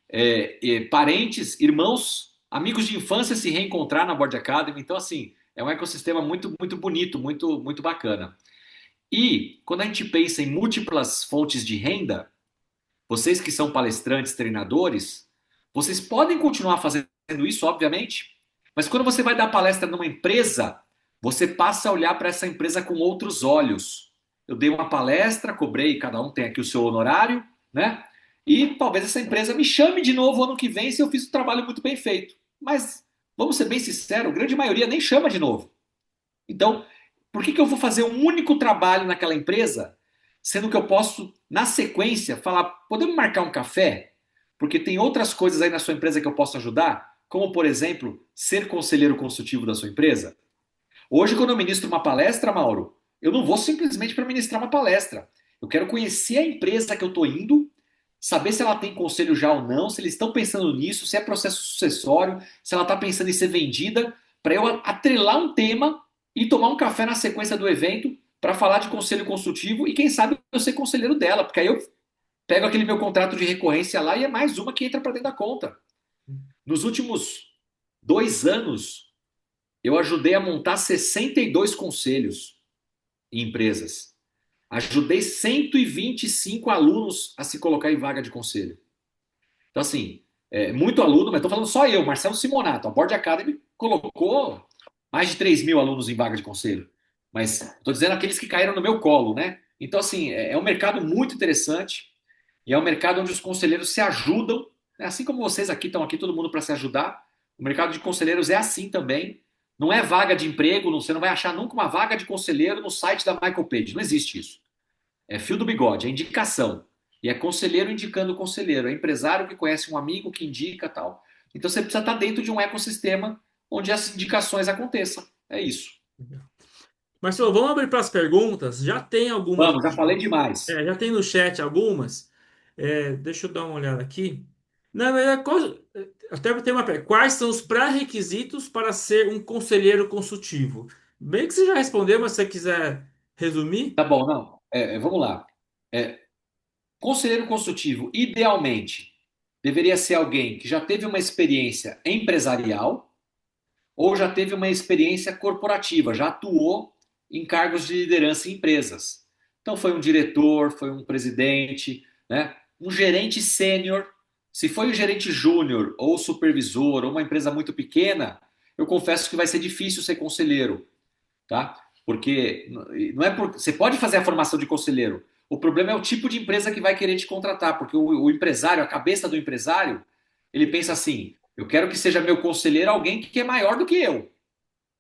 parentes, irmãos, amigos de infância se reencontrar na Board Academy. Então, assim, é um ecossistema muito, muito bonito, muito, muito bacana. E quando a gente pensa em múltiplas fontes de renda, vocês que são palestrantes, treinadores, vocês podem continuar fazendo isso, obviamente, mas quando você vai dar palestra numa empresa, você passa a olhar para essa empresa com outros olhos. Eu dei uma palestra, cobrei, cada um tem aqui o seu honorário, né? E talvez essa empresa me chame de novo ano que vem se eu fiz um trabalho muito bem feito. Mas, vamos ser bem sinceros, a grande maioria nem chama de novo. Então, por que eu vou fazer um único trabalho naquela empresa, sendo que eu posso, na sequência, falar, podemos marcar um café? Porque tem outras coisas aí na sua empresa que eu posso ajudar, como, por exemplo, ser conselheiro consultivo da sua empresa. Hoje, quando eu ministro uma palestra, Mauro, eu não vou simplesmente para ministrar uma palestra. Eu quero conhecer a empresa que eu estou indo, saber se ela tem conselho já ou não, se eles estão pensando nisso, se é processo sucessório, se ela está pensando em ser vendida, para eu atrelar um tema e tomar um café na sequência do evento para falar de conselho consultivo e quem sabe eu ser conselheiro dela, porque aí eu pego aquele meu contrato de recorrência lá e é mais uma que entra para dentro da conta. Nos últimos 2 anos, eu ajudei a montar 62 conselhos em empresas. Ajudei 125 alunos a se colocar em vaga de conselho. Então, assim, muito aluno, mas estou falando só eu, Marcelo Simonato. A Board Academy colocou mais de 3 mil alunos em vaga de conselho. Mas estou dizendo aqueles que caíram no meu colo, né? Então, assim, é um mercado muito interessante e é um mercado onde os conselheiros se ajudam, né? Assim como vocês aqui estão aqui, todo mundo para se ajudar. O mercado de conselheiros é assim também. Não é vaga de emprego, você não vai achar nunca uma vaga de conselheiro no site da Michael Page. Não existe isso. É fio do bigode, é indicação. E é conselheiro indicando conselheiro, é empresário que conhece um amigo que indica tal. Então você precisa estar dentro de um ecossistema onde as indicações aconteçam. É isso. Marcelo, vamos abrir para as perguntas. Já tem algumas, Vamos, já falei demais. já tem no chat algumas. Deixa eu dar uma olhada aqui. Na verdade, até tem uma pergunta. Quais são os pré-requisitos para ser um conselheiro consultivo? Bem que você já respondeu, mas se você quiser resumir. Tá bom, não. Vamos lá. É, conselheiro consultivo, idealmente, deveria ser alguém que já teve uma experiência empresarial ou já teve uma experiência corporativa, já atuou em cargos de liderança em empresas. Então, foi um diretor, foi um presidente, né? Um gerente sênior. Se foi um gerente júnior ou supervisor ou uma empresa muito pequena, eu confesso que vai ser difícil ser conselheiro, tá? Porque não é por... Você pode fazer a formação de conselheiro. O problema é o tipo de empresa que vai querer te contratar, porque o empresário, a cabeça do empresário, ele pensa assim: eu quero que seja meu conselheiro alguém que é maior do que eu,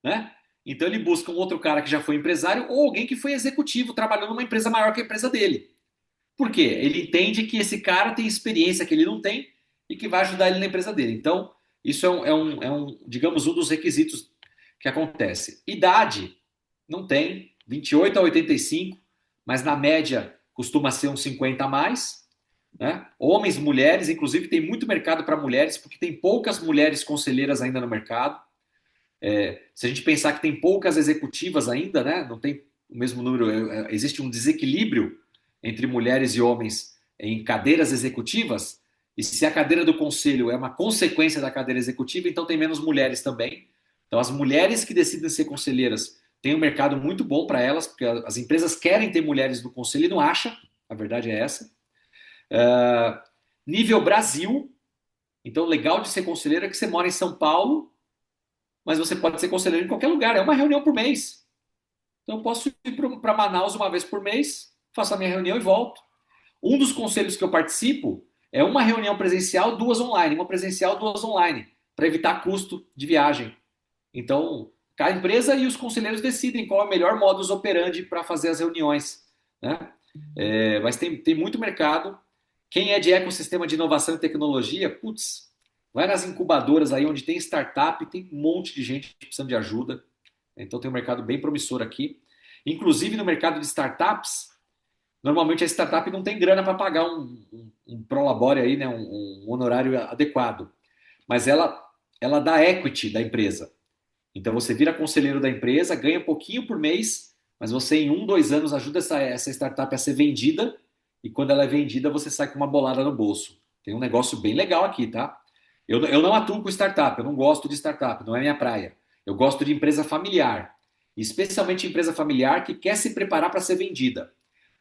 né? Então ele busca um outro cara que já foi empresário ou alguém que foi executivo, trabalhando numa empresa maior que a empresa dele. Por quê? Ele entende que esse cara tem experiência que ele não tem e que vai ajudar ele na empresa dele. Então, isso digamos, um dos requisitos que acontece. Idade, não tem, 28 a 85, mas na média costuma ser uns 50 a mais. Né? Homens, mulheres, inclusive tem muito mercado para mulheres, porque tem poucas mulheres conselheiras ainda no mercado. Se a gente pensar que tem poucas executivas ainda, né? Não tem o mesmo número, existe um desequilíbrio entre mulheres e homens em cadeiras executivas, e se a cadeira do conselho é uma consequência da cadeira executiva, então tem menos mulheres também. Então as mulheres que decidem ser conselheiras têm um mercado muito bom para elas, porque as empresas querem ter mulheres no conselho e não acham, a verdade é essa. Nível Brasil, então legal de ser conselheiro é que você mora em São Paulo, mas você pode ser conselheiro em qualquer lugar, é uma reunião por mês. Então eu posso ir para Manaus uma vez por mês, faço a minha reunião e volto. Um dos conselhos que eu participo é uma reunião presencial, duas online, uma presencial, duas online, para evitar custo de viagem. Então, cada empresa e os conselheiros decidem qual é o melhor modus operandi para fazer as reuniões, né? Mas tem muito mercado. Quem é de ecossistema de inovação e tecnologia, putz, vai nas incubadoras aí onde tem startup, tem um monte de gente precisando de ajuda. Então tem um mercado bem promissor aqui. Inclusive no mercado de startups, normalmente a startup não tem grana para pagar um prolabore aí, né, um honorário adequado. Mas ela dá equity da empresa. Então você vira conselheiro da empresa, ganha um pouquinho por mês, mas você em 1, 2 anos ajuda essa startup a ser vendida e quando ela é vendida você sai com uma bolada no bolso. Tem um negócio bem legal aqui, tá? Eu não atuo com startup, eu não gosto de startup, não é minha praia. Eu gosto de empresa familiar, especialmente empresa familiar que quer se preparar para ser vendida.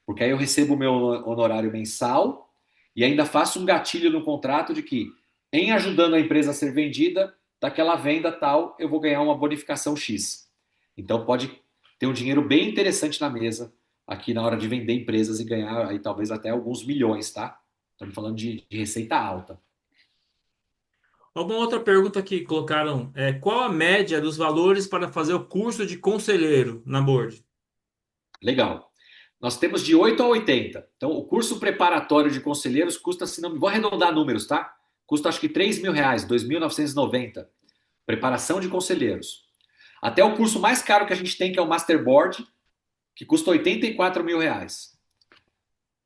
Porque aí eu recebo o meu honorário mensal e ainda faço um gatilho no contrato de que, em ajudando a empresa a ser vendida, daquela venda tal, eu vou ganhar uma bonificação X. Então pode ter um dinheiro bem interessante na mesa aqui na hora de vender empresas e ganhar aí talvez até alguns milhões, tá? Estamos falando de receita alta. Alguma outra pergunta que colocaram? Qual a média dos valores para fazer o curso de conselheiro na Board? Legal. Nós temos de 8 a 80. Então, o curso preparatório de conselheiros custa, se não vou arredondar números, tá? Custa acho que R$ 3.000, 2.990. Preparação de conselheiros. Até o curso mais caro que a gente tem, que é o Masterboard, que custa R$ 84.000.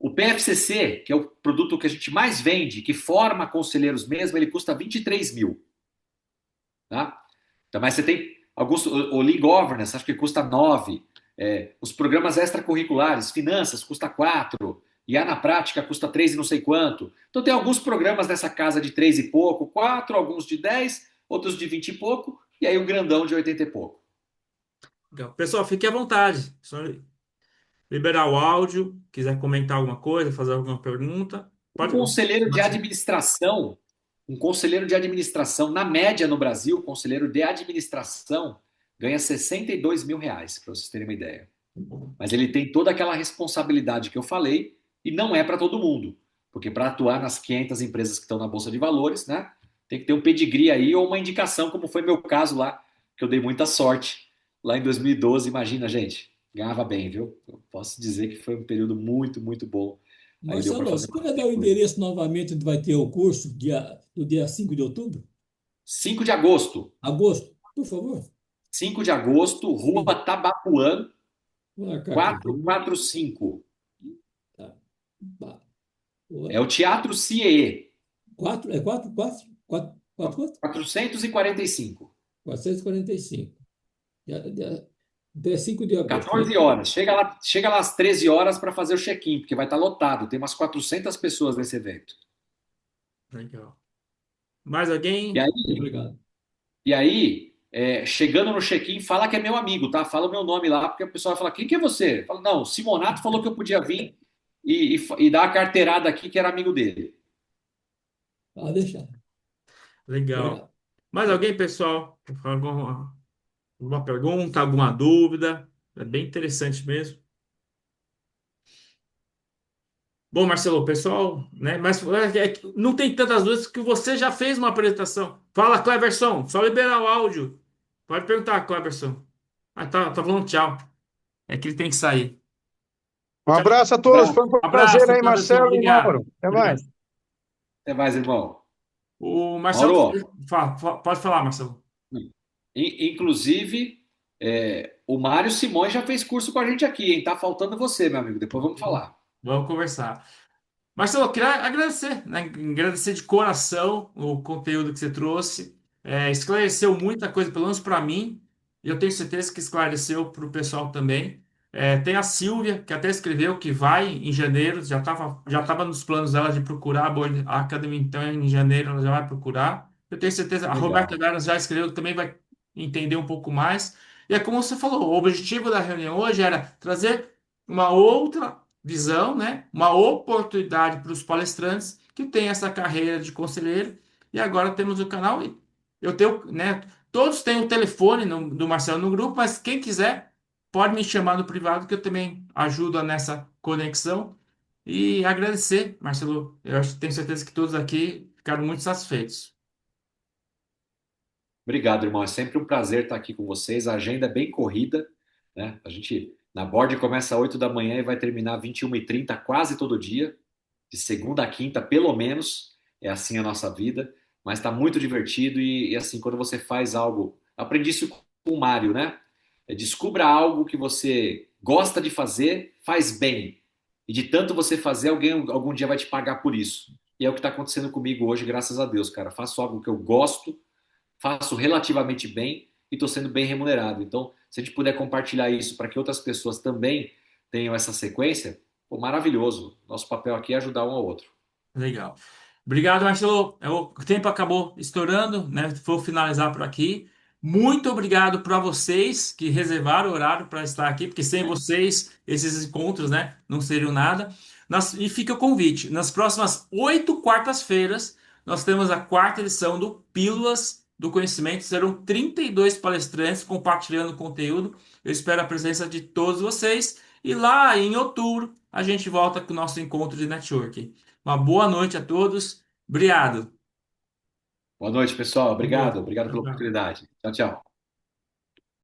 O PFCC, que é o produto que a gente mais vende, que forma conselheiros mesmo, ele custa 23 mil. Tá? Então, mas você tem alguns, o Lean Governance, acho que custa 9. Os programas extracurriculares, finanças, custa 4. E a na prática custa 3 e não sei quanto. Então tem alguns programas nessa casa de 3 e pouco, 4, alguns de 10, outros de 20 e pouco, e aí o grandão de 80 e pouco. Legal. Pessoal, fique à vontade. Só liberar o áudio, quiser comentar alguma coisa, fazer alguma pergunta, Um pode. conselheiro de administração, um conselheiro de administração, na média no Brasil, o conselheiro de administração ganha 62 mil reais, para vocês terem uma ideia. Mas ele tem toda aquela responsabilidade que eu falei e não é para todo mundo. Porque para atuar nas 500 empresas que estão na Bolsa de Valores, né, tem que ter um pedigree aí ou uma indicação, como foi meu caso lá, que eu dei muita sorte. Lá em 2012, imagina, gente, ganhava bem, viu? Eu posso dizer que foi um período muito, muito bom. Aí deu para Marcelo, fazer você poderia dar bastante o coisa. endereço novamente onde vai ter o curso do dia 5 de outubro? 5 de agosto. Agosto, por favor. 5 de agosto, Rua Sim, Tabapuã, vou marcar aqui. 445. Tá. É o Teatro CIE. Quatro, é quatro, 445. 445. Dia 5 de agosto, né? 14 horas. Chega lá às 13 horas para fazer o check-in, porque vai estar lotado. Tem umas 400 pessoas nesse evento. Legal. Mais E alguém? aí, Obrigado. chegando no check-in, fala que é meu amigo, tá? Fala o meu nome lá, porque a pessoa vai falar: quem que é você? Fala: não, o Simonato falou que eu podia vir e dar a carteirada aqui, que era amigo dele. Pode deixar. Legal. Obrigado. Mais alguém, pessoal? Alguma pergunta, alguma dúvida? É bem interessante mesmo. Bom, Marcelo, o pessoal, né? Mas que não tem tantas dúvidas que você já fez uma apresentação. Fala, Cleverson, só liberar o áudio. Pode perguntar, Cleverson. Ah, tá falando tchau. É que ele tem que sair. Um Tchau. abraço a todos. Abraço. Foi um prazer Abraço, aí, Cleverson. Marcelo e Obrigado. Mauro. Até Obrigado. mais. Até mais, irmão. O Marcelo, Mauro, pode falar, Marcelo. inclusive, o Mário Simões já fez curso com a gente aqui, hein? Tá faltando você, meu amigo. Depois vamos falar. Vamos conversar. Marcelo, eu queria agradecer, né? Agradecer de coração o conteúdo que você trouxe. Esclareceu muita coisa, pelo menos para mim, e eu tenho certeza que esclareceu para o pessoal também. Tem a Silvia, que até escreveu que vai em janeiro, já tava nos planos dela de procurar a academia, então em janeiro ela já vai procurar. Eu tenho certeza, a Roberta Legal. Veras já escreveu, que também vai entender um pouco mais. E é como você falou, o objetivo da reunião hoje era trazer uma outra visão, né? Uma oportunidade para os palestrantes que têm essa carreira de conselheiro. E agora temos o canal. E eu tenho, né? Todos têm o telefone do Marcelo no grupo, mas quem quiser pode me chamar no privado, que eu também ajudo nessa conexão. E agradecer, Marcelo. Tenho certeza que todos aqui ficaram muito satisfeitos. Obrigado, irmão. É sempre um prazer estar aqui com vocês. A agenda é bem corrida, né? A gente, na board, começa às 8 da manhã e vai terminar às 21h30 quase todo dia, de segunda a quinta, pelo menos. É assim a nossa vida. Mas está muito divertido e, assim, quando você faz algo. Aprendi isso com o Mário, né? Descubra algo que você gosta de fazer, faz bem. E de tanto você fazer, alguém algum dia vai te pagar por isso. E é o que está acontecendo comigo hoje, graças a Deus, cara. Faço algo que eu gosto, faço relativamente bem e estou sendo bem remunerado. Então, se a gente puder compartilhar isso para que outras pessoas também tenham essa sequência, pô, maravilhoso. Nosso papel aqui é ajudar um ao outro. Legal. Obrigado, Marcelo. O tempo acabou estourando, né? Vou finalizar por aqui. Muito obrigado para vocês que reservaram o horário para estar aqui, porque sem vocês, esses encontros, né, não seriam nada. E fica o convite. Nas próximas 8 quartas-feiras, nós temos a quarta edição do Pílulas do Conhecimento. Serão 32 palestrantes compartilhando conteúdo. Eu espero a presença de todos vocês. E lá em outubro, a gente volta com o nosso encontro de networking. Uma boa noite a todos. Obrigado. Boa noite, pessoal. Boa noite. Obrigado. Obrigado Tchau, pela tchau. oportunidade. Tchau, tchau.